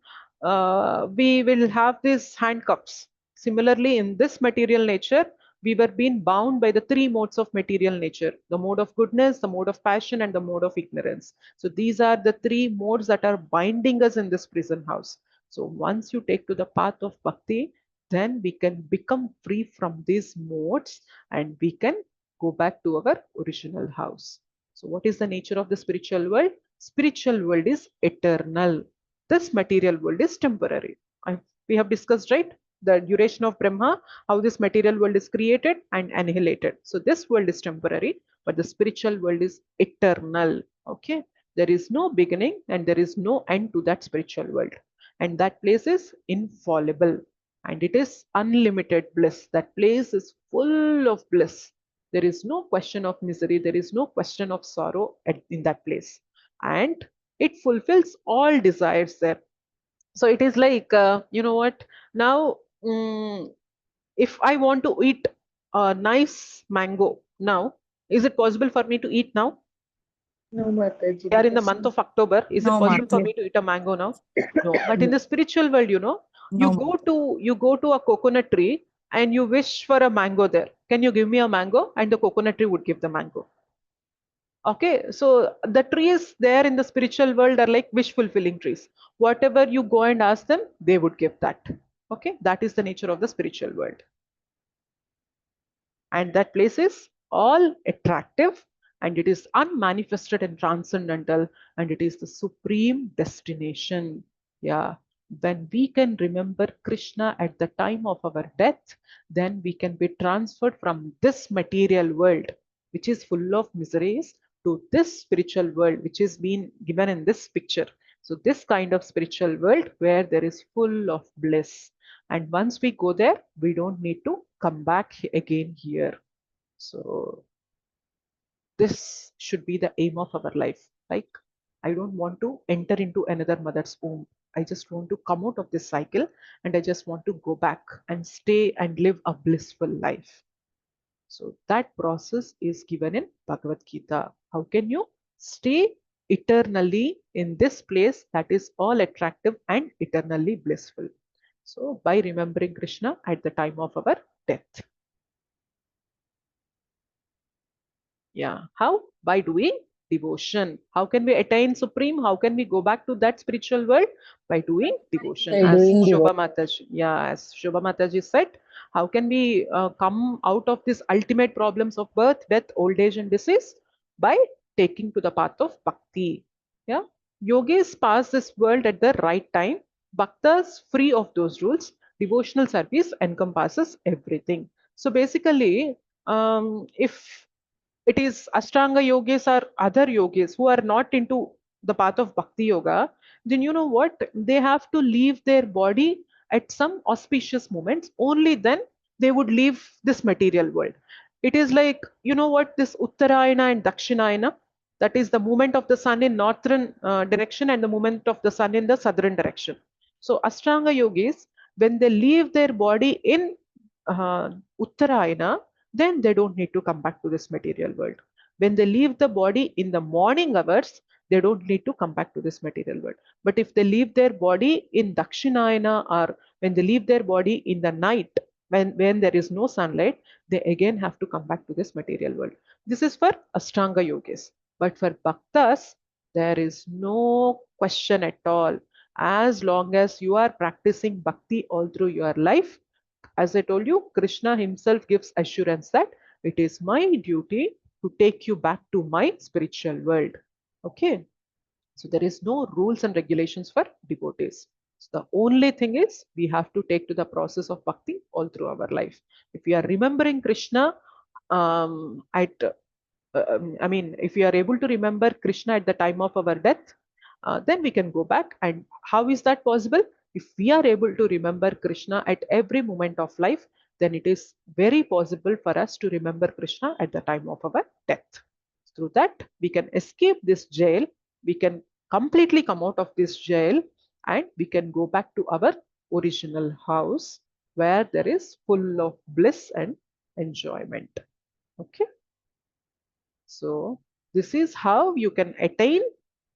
we will have these handcuffs. Similarly, in this material nature, we were being bound by the three modes of material nature: the mode of goodness, the mode of passion, and the mode of ignorance. So these are the three modes that are binding us in this prison house. So once you take to the path of bhakti, then we can become free from these modes and we can go back to our original house. So what is the nature of the spiritual world? Spiritual world is eternal. This material world is temporary. We have discussed, right? The duration of Brahma, how this material world is created and annihilated. So this world is temporary, but the spiritual world is eternal. Okay. There is no beginning and there is no end to that spiritual world. And that place is infallible and it is unlimited bliss. That place is full of bliss. There is no question of misery. There is no question of sorrow in that place. And it fulfills all desires there. So it is like, you know what? Now, if I want to eat a nice mango now, is it possible for me to eat now? No, Mataji. We are in the Because month of October. Is it No, possible for Mataji. me to eat a mango now? No. But in the spiritual world, you No, go to a coconut tree and you wish for a mango there. Can you give me a mango? And the coconut tree would give the mango. Okay, so the trees there in the spiritual world are like wish fulfilling trees. Whatever you go and ask them, they would give that. Okay, that is the nature of the spiritual world. And that place is all attractive and it is unmanifested and transcendental, and it is the supreme destination. Yeah. When we can remember Krishna at the time of our death, then we can be transferred from this material world, which is full of miseries, to this spiritual world, which is being given in this picture. So this kind of spiritual world where there is full of bliss. And once we go there, we don't need to come back again here. So this should be the aim of our life. Like, I don't want to enter into another mother's womb. I just want to come out of this cycle, and I just want to go back and stay and live a blissful life. So that process is given in Bhagavad Gita. How can you stay eternally in this place that is all attractive and eternally blissful? So by remembering Krishna at the time of our death. Yeah. How? By doing devotion. How can we attain supreme? How can we go back to that spiritual world? By doing devotion. By As doing Shobha Mataji, yeah, as Shobha Mataji said, how can we come out of these ultimate problems of birth, death, old age, and disease? By taking to the path of bhakti. Yeah. Yogis pass this world at the right time. Bhaktas free of those rules. Devotional service encompasses everything. So basically, if it is Ashtanga yogis or other yogis who are not into the path of Bhakti Yoga, then you know what? They have to leave their body at some auspicious moments. Only then they would leave this material world. It is like, you know what, this Uttarayana and Dakshinayana, that is the movement of the sun in northern direction and the movement of the sun in the southern direction. So Ashtanga yogis, when they leave their body in Uttarayana, then they don't need to come back to this material world. When they leave the body in the morning hours, they don't need to come back to this material world. But if they leave their body in Dakshinayana, or when they leave their body in the night, when there is no sunlight, they again have to come back to this material world. This is for Ashtanga yogis. But for Bhaktas, there is no question at all. As long as you are practicing bhakti all through your life, as I told you, Krishna himself gives assurance that it is my duty to take you back to my spiritual world. Okay. So there is no rules and regulations for devotees. So the only thing is we have to take to the process of bhakti all through our life. If we are remembering Krishna I mean, if we are able to remember Krishna at the time of our death, then we can go back. And how is that possible? If we are able to remember Krishna at every moment of life, then it is very possible for us to remember Krishna at the time of our death. Through that, we can escape this jail, we can completely come out of this jail, and we can go back to our original house where there is full of bliss and enjoyment. Okay. So this is how you can attain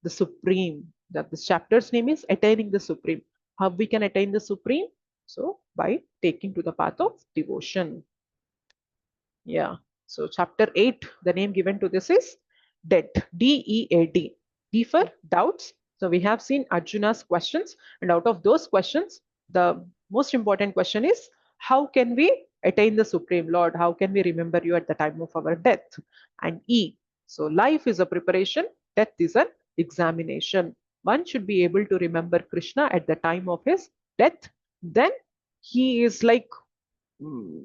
the supreme. That this chapter's name is Attaining the Supreme. How we can attain the supreme? So by taking to the path of devotion. Yeah. So chapter 8, the name given to this is Dead. D-E-A-D. D for doubts. So we have seen Arjuna's questions, and out of those questions, the most important question is, how can we attain the Supreme Lord? How can we remember you at the time of our death? And E. So life is a preparation, death is an examination. One should be able to remember Krishna at the time of his death. Then he is like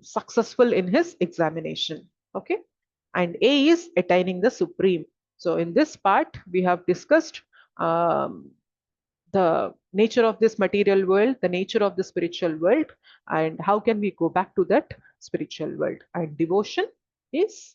successful in his examination. Okay. And A is attaining the supreme. So in this part, we have discussed the nature of this material world, the nature of the spiritual world, and how can we go back to that spiritual world. And devotion is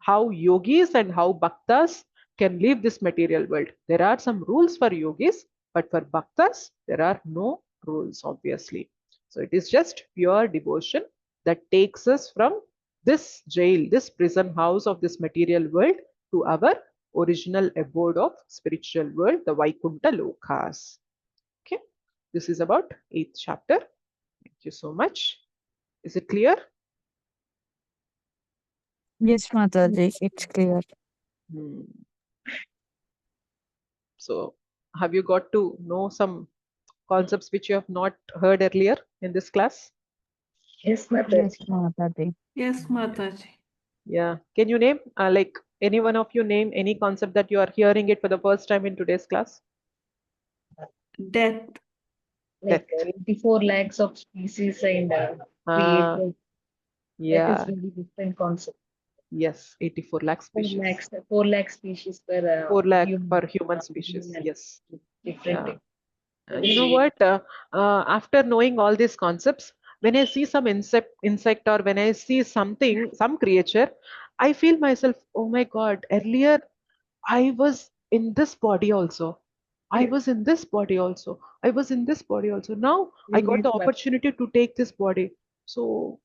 how yogis and how bhaktas can leave this material world. There are some rules for yogis, but for bhaktas, there are no rules, obviously. So it is just pure devotion that takes us from this jail, this prison house of this material world, to our original abode of spiritual world, the Vaikuntha Lokas. Okay, this is about 8th chapter. Thank you so much. Is it clear? Yes, Mataji, it's clear. So have you got to know some concepts which you have not heard earlier in this class? Yes, Yes, Mataji. Mataji. Yes, Mataji. Yeah. Can you name like Any one of you name any concept that you are hearing it for the first time in today's class? Death. Like Death. 84 lakhs of species and Ah, created. That yeah. is very different concept. Yes, 84 lakh 4 species. lakhs, 4 lakh species per 4 lakh human. per human species. Human. Yes. Different. Yeah. You know what? After knowing all these concepts, when I see some insect or when I see something, some creature, I feel myself, oh my God, earlier I was in this body also. I was in this body also. I was in this body also. Now I got Yes, the but opportunity to take this body. So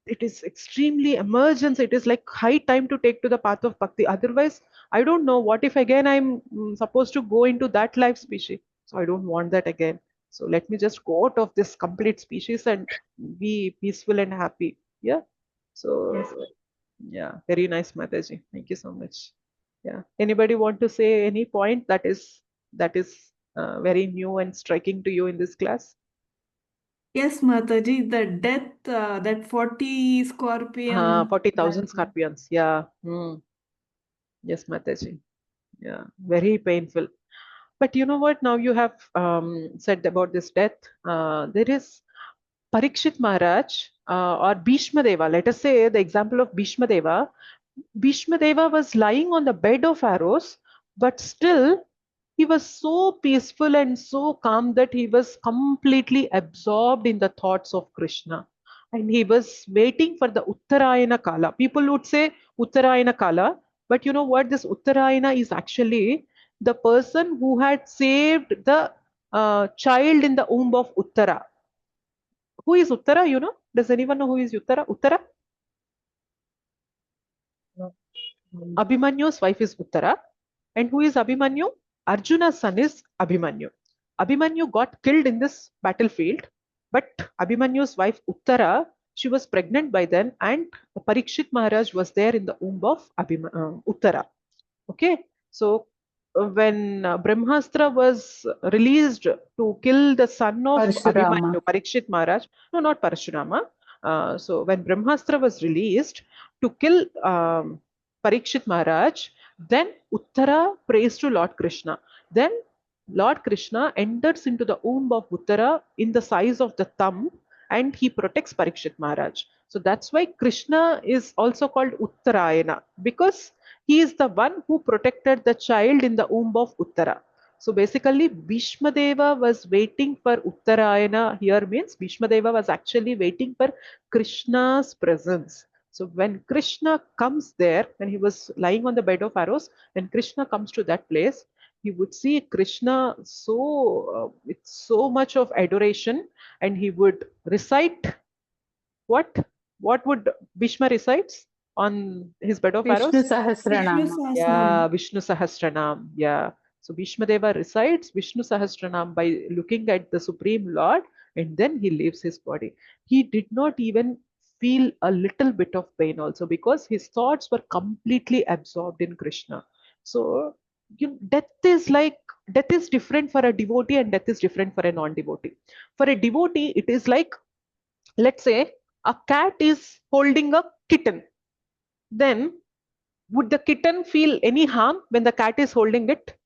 it is extremely emergence. It is like high time to take to the path of bhakti. Otherwise, I don't know what if again I'm supposed to go into that life species. So I don't want that again. So let me just go out of this complete species and be peaceful and happy. Yeah. So yes, yeah, very nice, Mataji. Thank you so much. Yeah. Anybody want to say any point that is very new and striking to you in this class? Yes, Mataji, the death, that 40 scorpion, 40,000 that scorpions. Yeah. Yes, Mataji. Yeah. Very painful. But you know what? Now you have said about this death. There is Parikshit Maharaj or Bhishma Deva. Let us say the example of Bhishma Deva. Bhishma Deva was lying on the bed of arrows, but still he was so peaceful and so calm that he was completely absorbed in the thoughts of Krishna. And he was waiting for the Uttarayana Kala. People would say Uttarayana Kala, but you know what? This Uttarayana is actually the person who had saved the child in the womb of Uttara. Who is Uttara? You know? Does anyone know who is Uttara? Uttara? no. Abhimanyu's wife is Uttara. And who is Abhimanyu? Arjuna's son is Abhimanyu. Abhimanyu got killed in this battlefield, but Abhimanyu's wife Uttara, she was pregnant by then, and Parikshit Maharaj was there in the womb of Uttara. Okay, so when Brahmastra was released to kill the son of Parshurama. Abhimanyu, Parikshit Maharaj, no, not Parashurama. So when Brahmastra was released to kill Parikshit Maharaj, then Uttara prays to Lord Krishna. Then Lord Krishna enters into the womb of Uttara in the size of the thumb and he protects Parikshit Maharaj. So that's why Krishna is also called Uttarayana because he is the one who protected the child in the womb of Uttara. So basically, Bhishma Deva was waiting for Uttarayana here means Bhishma Deva was actually waiting for Krishna's presence. So when Krishna comes there, when he was lying on the bed of arrows, when Krishna comes to that place, he would see Krishna with so much of adoration, and he would recite what? What would Bhishma recites on his bed of Vishnu arrows? Vishnu Sahasranama. Yeah, Sahasranam. Vishnu Sahasranam. Yeah. So Bhishma Deva recites Vishnu Sahasranam by looking at the Supreme Lord and then he leaves his body. He did not even feel a little bit of pain also because his thoughts were completely absorbed in Krishna. So death is different for a devotee and death is different for a non-devotee. For a devotee, it is like, let's say a cat is holding a kitten. Then would the kitten feel any harm when the cat is holding it?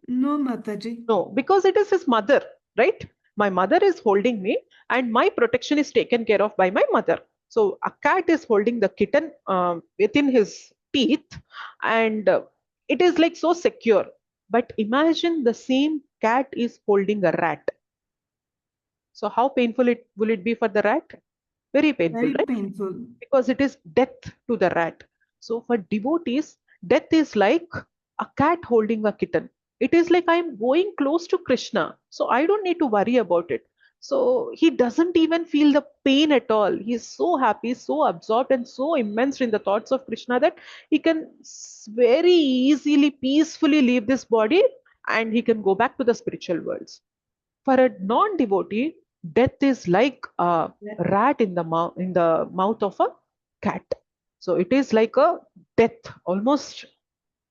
No, Mataji. No, because it is his mother, right? My mother is holding me and my protection is taken care of by my mother. So a cat is holding the kitten within his teeth and it is like so secure. But imagine the same cat is holding a rat. So how painful it will it be for the rat? Very painful, Very right? painful. Because it is death to the rat. So for devotees, death is like a cat holding a kitten. It is like I'm going close to Krishna. So I don't need to worry about it. So he doesn't even feel the pain at all. He is so happy, so absorbed, and so immersed in the thoughts of Krishna that he can very easily, peacefully leave this body and he can go back to the spiritual worlds. For a non-devotee, death is like a rat in the mouth of a cat. So it is like a death, almost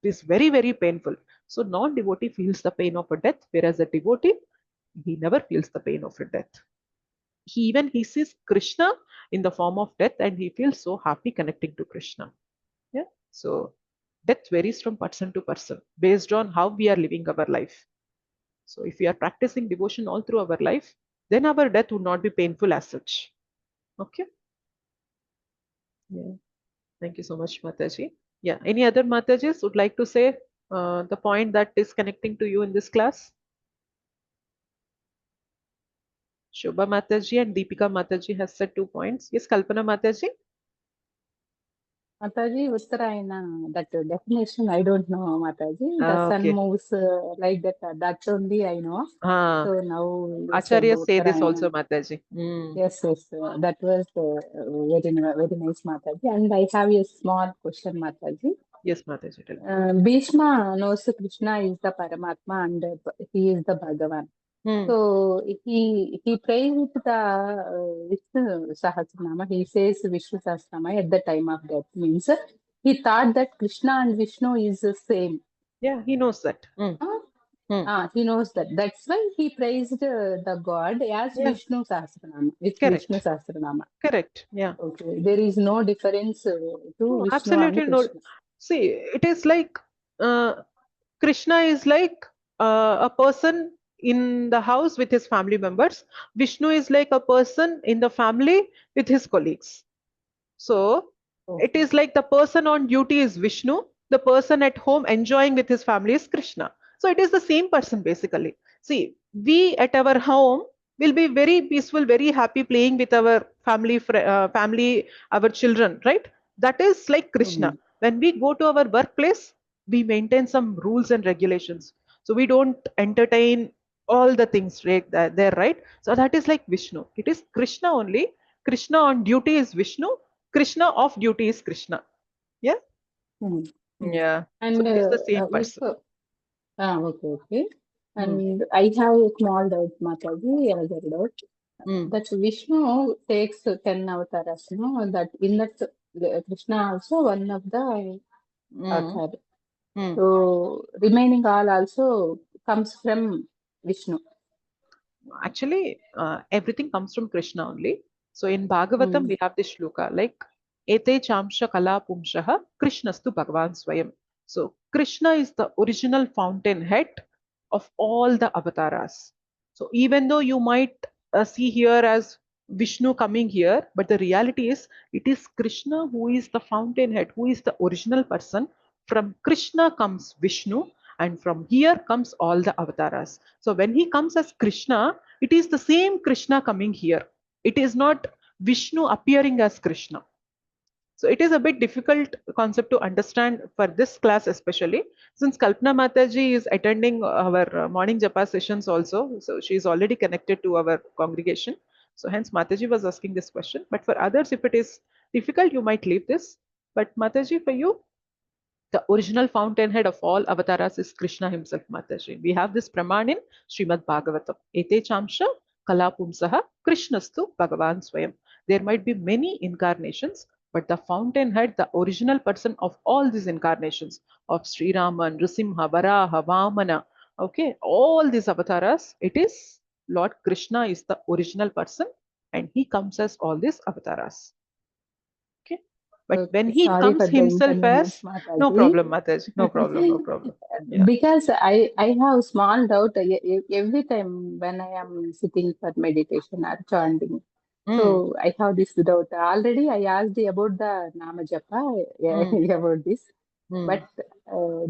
is very, very painful. So non-devotee feels the pain of a death, whereas a devotee, he never feels the pain of a death. He sees Krishna in the form of death and he feels so happy connecting to Krishna. Yeah. So Death varies from person to person based on how we are living our life. So if we are practicing devotion all through our life, then our death would not be painful as such. Okay. Yeah. Thank you so much, Mataji. Yeah. Any other Matajis would like to say the point that is connecting to you in this class? Shobha Mataji and Deepika Mataji has said 2 points. Yes, Kalpana Mataji. Mataji, Uttarayana, that definition I don't know, Mataji. The sun Okay. moves like that. That only I know. Ah, So now you said Acharyas say this also, Uttarayana. Mataji. Mm. Yes, yes, that was very nice, Mataji. And I have a small question, Mataji. Yes, Mataji. Tell me. Bhishma knows Krishna is the Paramatma and he is the Bhagavan. Hmm. So he praised the Vishnu Sahasranama. He says Vishnu Sahasranama at the time of death. Means he thought that Krishna and Vishnu is the same. Yeah, he knows that. Mm. Ah, he knows that. That's why he praised the God as Yeah. Vishnu Sahasranama. With Correct. Vishnu Sahasranama. Correct. Yeah. Okay. There is no difference to No, Vishnu and absolutely no. Krishna. See, it is like Krishna is like a person in the house with his family members. Vishnu is like a person in the family with his colleagues. So it Okay. is like the person on duty is Vishnu, the person at home enjoying with his family is Krishna. So it is the same person basically. See, we at our home will be very peaceful, very happy playing with our family, our children, right? That is like Krishna. Mhm. When we go to our workplace, we maintain some rules and regulations. So we don't entertain all the things right there, right? So that is like Vishnu. It is Krishna only. Krishna on duty is Vishnu. Krishna off duty is Krishna. Yeah. Mhm. Yeah. So And it is the same if person. okay, okay. Mm. And I have a small doubt, Mataji, another doubt. Mm. That Vishnu takes 10 avatars, no? That in that Krishna also one of the Mm. avatar. Mm. So remaining all also comes from Vishnu. Actually, everything comes from Krishna only. So in Bhagavatam, Mm. we have this shloka like Ete chamsha kala pumshaha Krishnastu Bhagavan Swayam. So Krishna is the original fountainhead of all the avatars. So even though you might see here as Vishnu coming here, but the reality is it is Krishna who is the fountainhead, who is the original person. From Krishna comes Vishnu, and from here comes all the avatars. So when he comes as Krishna, it is the same Krishna coming here. It is not Vishnu appearing as Krishna. So it is a bit difficult concept to understand for this class especially, since Kalpana Mataji is attending our morning japa sessions also. So she is already connected to our congregation. So hence Mataji was asking this question. But for others, if it is difficult, you might leave this. But Mataji, for you, the original fountainhead of all avatars is Krishna himself, Mataji. We have this Praman in Srimad Bhagavatam. Ete chamsha kalapumsaha Krishnastu Bhagavan Swayam. There might be many incarnations, but the fountainhead, the original person of all these incarnations of Sri Raman, Nrisimha, Varaha, Vamana, okay, all these avatars, it is Lord Krishna is the original person and he comes as all these avatars. Okay. But when Okay, he sorry for comes the himself inconvenience, as, no Mataji. problem, Mataji, no problem, no problem. Yeah. Because I have small doubt every time when I am sitting for meditation or chanting. Mm, So I have this doubt. Already I asked about the Nama Japa, mm, about this, mm. but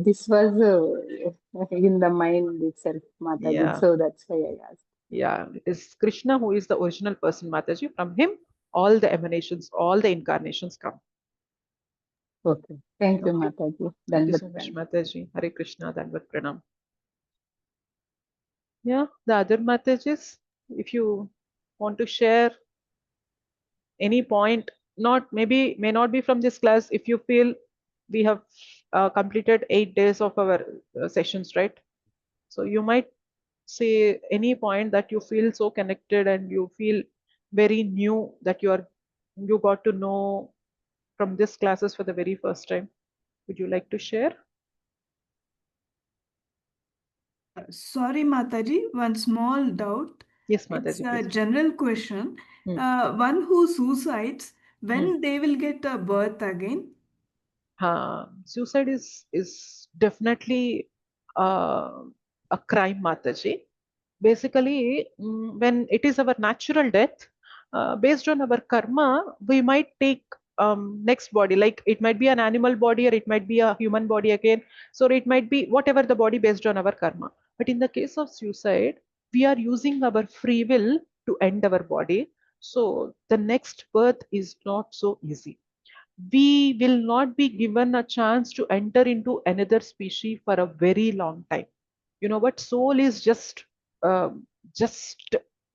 this was in the mind itself, Mataji. Yeah, So that's why I asked. yeah. It is Krishna who is the original person, Mataji. From him, all the emanations, all the incarnations come. Okay. Thank you, Okay. Mataji. Thank you Dandavat so much, pranam. Mataji. Hare Krishna, Danvat Pranam. Yeah, the other Matajis, if you want to share any point, not maybe may not be from this class, if you feel we have completed 8 days of our sessions, right? So you might say any point that you feel so connected and you feel very new that you got to know from this classes for the very first time. Would you like to share? Sorry, Mataji, one small doubt. Yes, It's Mataji, a please. general question. Hmm. One who suicides, Hmm. when they will get a birth again? Suicide is definitely a crime, Mataji. Basically, when it is our natural death, based on our karma, we might take next body. Like it might be an animal body or it might be a human body again. So it might be whatever the body based on our karma. But in the case of suicide, we are using our free will to end our body. So the next birth is not so easy. We will not be given a chance to enter into another species for a very long time. You know what? Soul is just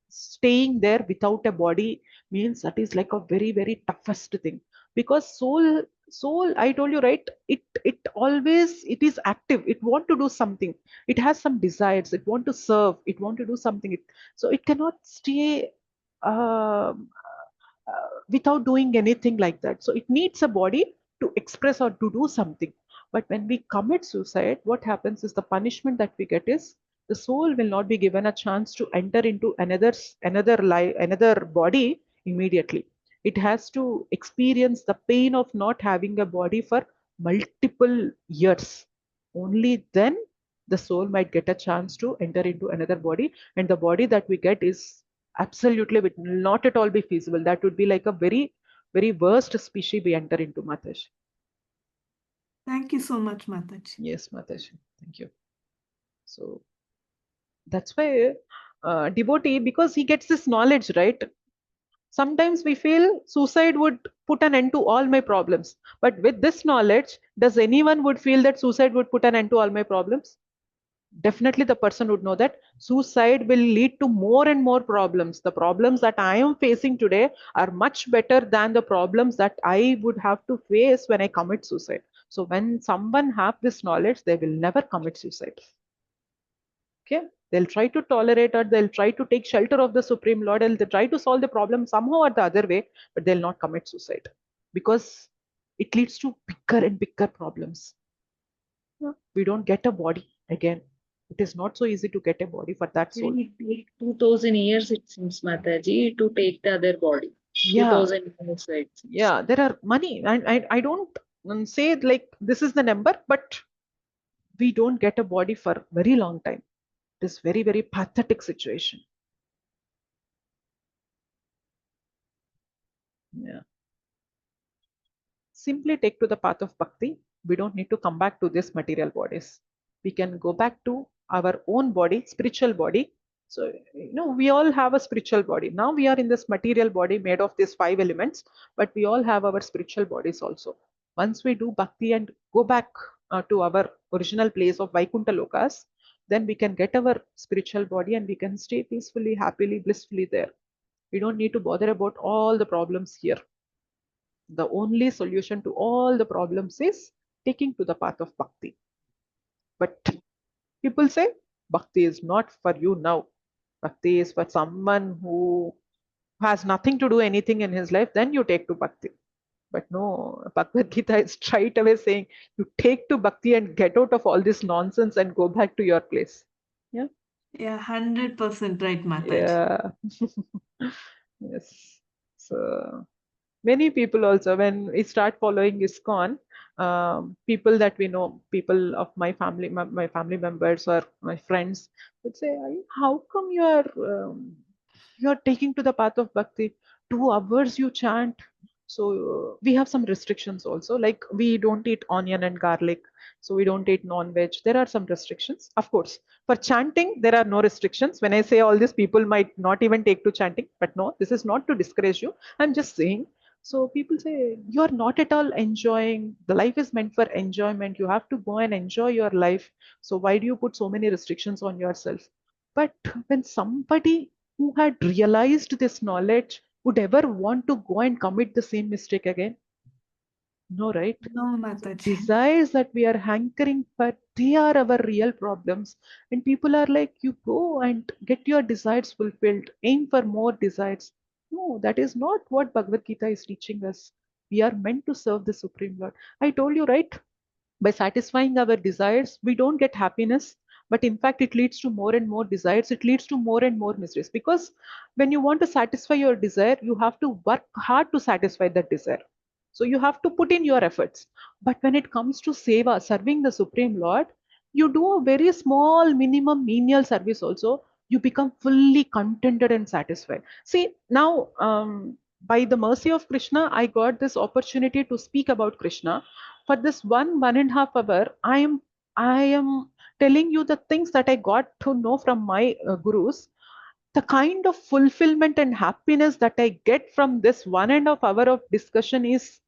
staying there without a body means that is like a very toughest thing, because soul, I told you, right, it always it is active, it want to do something, it has some desires, it want to serve, it want to do something, so it cannot stay um, without doing anything like that. So it needs a body to express or to do something. But when we commit suicide, what happens is the punishment that we get is the soul will not be given a chance to enter into another life, another body immediately. It has to experience the pain of not having a body for multiple years. Only then the soul might get a chance to enter into another body, and the body that we get is absolutely will not at all be feasible. That would be like a very worst species we enter into, Mataji. Thank you so much, Mataji. Yes, Mataji. Thank you. So that's why devotee, because he gets this knowledge, right? Sometimes we feel suicide would put an end to all my problems. But with this knowledge, does anyone would feel that suicide would put an end to all my problems? Definitely the person would know that suicide will lead to more and more problems. The problems that I am facing today are much better than the problems that I would have to face when I commit suicide. So when someone have this knowledge, they will never commit suicide. Okay, they'll try to tolerate, or they'll try to take shelter of the Supreme Lord, and they'll try to solve the problem somehow or the other way, but they'll not commit suicide because it leads to bigger and bigger problems. We don't get a body again. It is not so easy to get a body for that soul. It take 2000 years, it seems, Mataji, to take the other body. Yeah, 2000 years, it seems. yeah, there are money. I don't say like this is the number, but we don't get a body for very long time. It is very pathetic situation. Yeah. Simply take to the path of bhakti. We don't need to come back to this material bodies. We can go back to our own body, spiritual body. So, we all have a spiritual body. Now we are in this material body made of these 5 elements, but we all have our spiritual bodies also. Once we do bhakti and go back to our original place of Vaikuntha Lokas, then we can get our spiritual body and we can stay peacefully, happily, blissfully there. We don't need to bother about all the problems here. The only solution to all the problems is taking to the path of bhakti. But people say bhakti is not for you now. Bhakti is for someone who has nothing to do anything in his life, then you take to bhakti. But no, Bhagavad Gita is straight away saying you take to bhakti and get out of all this nonsense and go back to your place. Yeah. Yeah, 100% right, Mataji. Yeah. Yes. So many people also, when we start following ISKCON, people that we know, people of my family members or my friends would say, how come you're taking to the path of bhakti? 2 hours you chant. So we have some restrictions also, like we don't eat onion and garlic, so we don't eat non-veg. There are some restrictions. Of course, for chanting, there are no restrictions. When I say all this, people might not even take to chanting, but no, this is not to discourage you. I'm just saying. So people say, you're not at all enjoying. The life is meant for enjoyment. You have to go and enjoy your life. So why do you put so many restrictions on yourself? But when somebody who had realized this knowledge would ever want to go and commit the same mistake again? No, right? No, So Mataji. desires that we are hankering for, they are our real problems. And people are like, you go and get your desires fulfilled, aim for more desires. No, that is not what Bhagavad Gita is teaching us. We are meant to serve the Supreme Lord. I told you, right? By satisfying our desires, we don't get happiness, but in fact, it leads to more and more desires. It leads to more and more miseries, because when you want to satisfy your desire, you have to work hard to satisfy that desire. So you have to put in your efforts. But when it comes to seva, serving the Supreme Lord, you do a very small, minimum, menial service also. You become fully contented and satisfied. See, now, by the mercy of Krishna, I got this opportunity to speak about Krishna. For this 1.5 hour, I am telling you the things that I got to know from my gurus. The kind of fulfillment and happiness that I get from this 1.5 hour of discussion is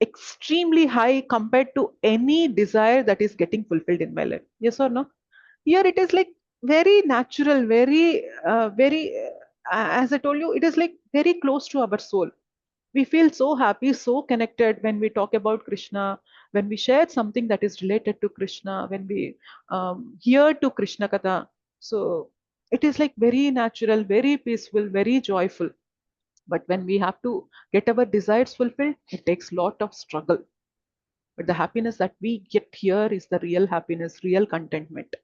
extremely high compared to any desire that is getting fulfilled in my life. Yes or no? Here it is like very natural, very, as I told you, it is like very close to our soul. We feel so happy, so connected when we talk about Krishna, when we share something that is related to Krishna, when we hear to Krishna Katha. So it is like very natural, very peaceful, very joyful. But when we have to get our desires fulfilled, it takes a lot of struggle. But the happiness that we get here is the real happiness, real contentment.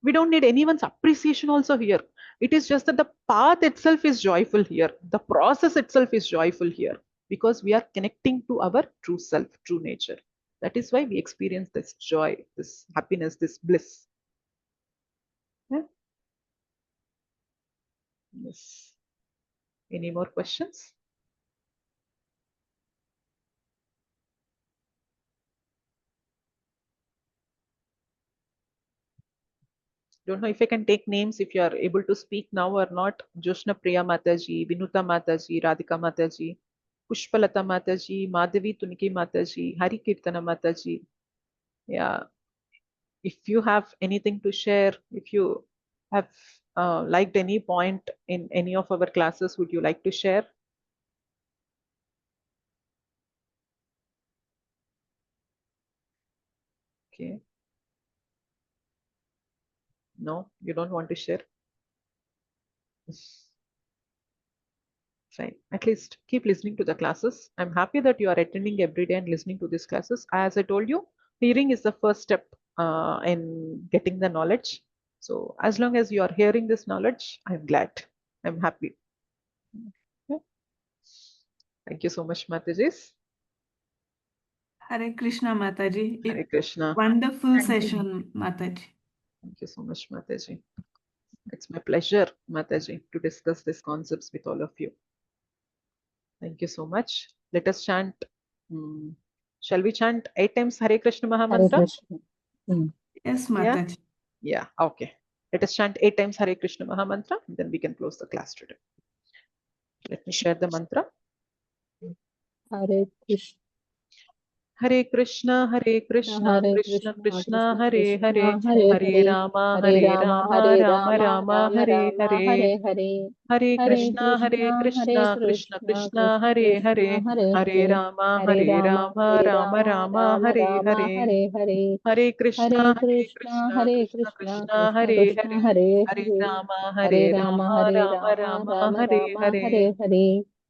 We don't need anyone's appreciation also here. It is just that the path itself is joyful here. The process itself is joyful here because we are connecting to our true self, true nature. That is why we experience this joy, this happiness, this bliss. Yeah? Yes. Any more questions? Don't know if I can take names if you are able to speak now or not. Joshna Priya Mataji, Vinuta Mataji, Radhika Mataji, Pushpalata Mataji, Madhavi Tuniki Mataji, Hari Kirtana Mataji. Yeah. If you have anything to share, if you have liked any point in any of our classes, would you like to share? Okay. No, you don't want to share? Fine. At least keep listening to the classes. I'm happy that you are attending every day and listening to these classes. As I told you, hearing is the first step in getting the knowledge. So as long as you are hearing this knowledge, I'm glad. I'm happy. Yeah. Thank you so much, Matajis. Hare Krishna, Mataji. Hare Krishna. Wonderful Thank you. session, Mataji. Thank you so much, Mataji. It's my pleasure, Mataji, to discuss these concepts with all of you. Thank you so much. Let us chant. Shall we chant 8 times Hare Krishna Hare Mahamantra? Krishna. Yes, Yeah. Mataji. Yeah, okay. Let us chant 8 times Hare Krishna Mahamantra, and then we can close the class today. Let me share the mantra. Hare Krishna. Hare Krishna, Hare Krishna, Hare Krishna Krishna, Krishna, Hare Hare, Hare Hare Rama, Hare Hare Rama, Rama, Hare Rama Rama, Rama, Rama Hare Rama, Hare. Hare Hare. Hare Hare Krishna, Hare Krishna, Krishna, Krishna Krishna, Hare Hare, Hare Hare Hare. Rama, Hare Hare Rama, Rama, Hare Rama Rama, Rama, Rama Hare Rama, Hare. Hare Hare. Hare Krishna, Hare Hare Krishna, Krishna, Hare Krishna Krishna, Krishna, Krishna Hare Krishna, Hare, Hare Hare Hare. Rama, Hare Hare Rama, Rama, Hare Rama Rama, Rama, Rama Hare Rama, Hare. Hare Hare. Hare Hare Krishna, Hare Krishna, Hare Krishna,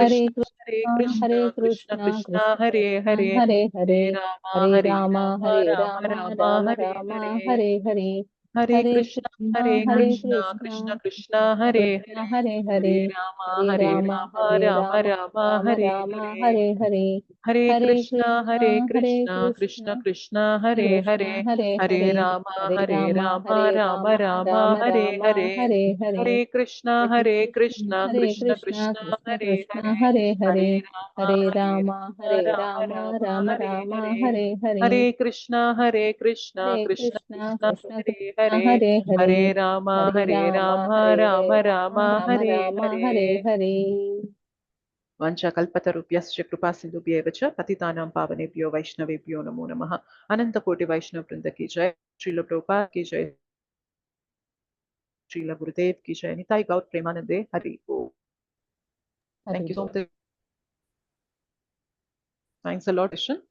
Krishna Krishna, Krishna, Krishna Hare Krishna, Hare, Hare Hare Hare. Rama, Hare Hare Rama, Rama, Hare Rama Rama, Rama, Rama Hare Rama, Hare. Hare Hare. Hare Hare Krishna, Krishna, Hare Hare Krishna, Krishna Krishna, Krishna, Krishna Hare Hare, Krishna, Hare Hare Hare. Rama, Hare Hare Rama, Rama, Hare Rama Rama, Rama, Rama Hare Rama, Hare. Hare Hare. Hare Hare Krishna, Hare Krishna, Hare Krishna, Krishna Krishna, Krishna, Hare Krishna, Hare, Hare Hare Hare. Rama, Hare Hare Rama, Rama, Hare Rama Rama, Rama, Rama Hare Rama, Hare. Hare Hare. Hare Krishna, Hare Hare Krishna, Krishna, Hare Krishna Krishna, Krishna, Krishna Hare Krishna, Hare, Hare Hare Hare. Rama, Hare Hare Rama, Rama, Hare Rama Rama, Rama, Rama Hare Rama, Hare. Hare Hare. Hare Krishna, Hare Krishna, Hare Krishna Krishna, Krishna, Krishna Hare Krishna, Hare, Hare Hare. Hare Rama, Hare Hare Rama, Rama, Hare Rama Rama, Rama, Rama Hare Rama, Hare Hare. Hare. वाञ्छाकल्पतरुभ्यश्च कृपासिन्धुभ्येव च पतितानां पावनेभ्यो वैष्णवेभ्यो नमो नमः। अनंत कोटि वैष्णव वृंद की जय। श्रील प्रभुपाद की जय। श्रील गुरुदेव की जय। निताई गौर प्रेमानंदे हरि ओम। Thank you so much. Thanks a lot, Ishan.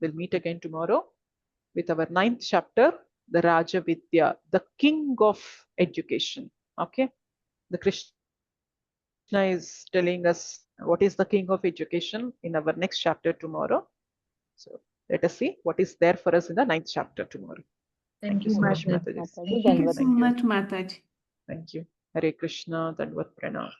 We'll meet again tomorrow with our 9th chapter, the Raja Vidya, the king of education. Okay, the Krishna is telling us what is the king of education in our next chapter tomorrow. So let us see what is there for us in the 9th chapter tomorrow. Thank you so much, Mataji. Mataji. Mataji, Thank you Dandavat. so much, Mataji. Thank you. Hare Krishna, Dandavat Pranam.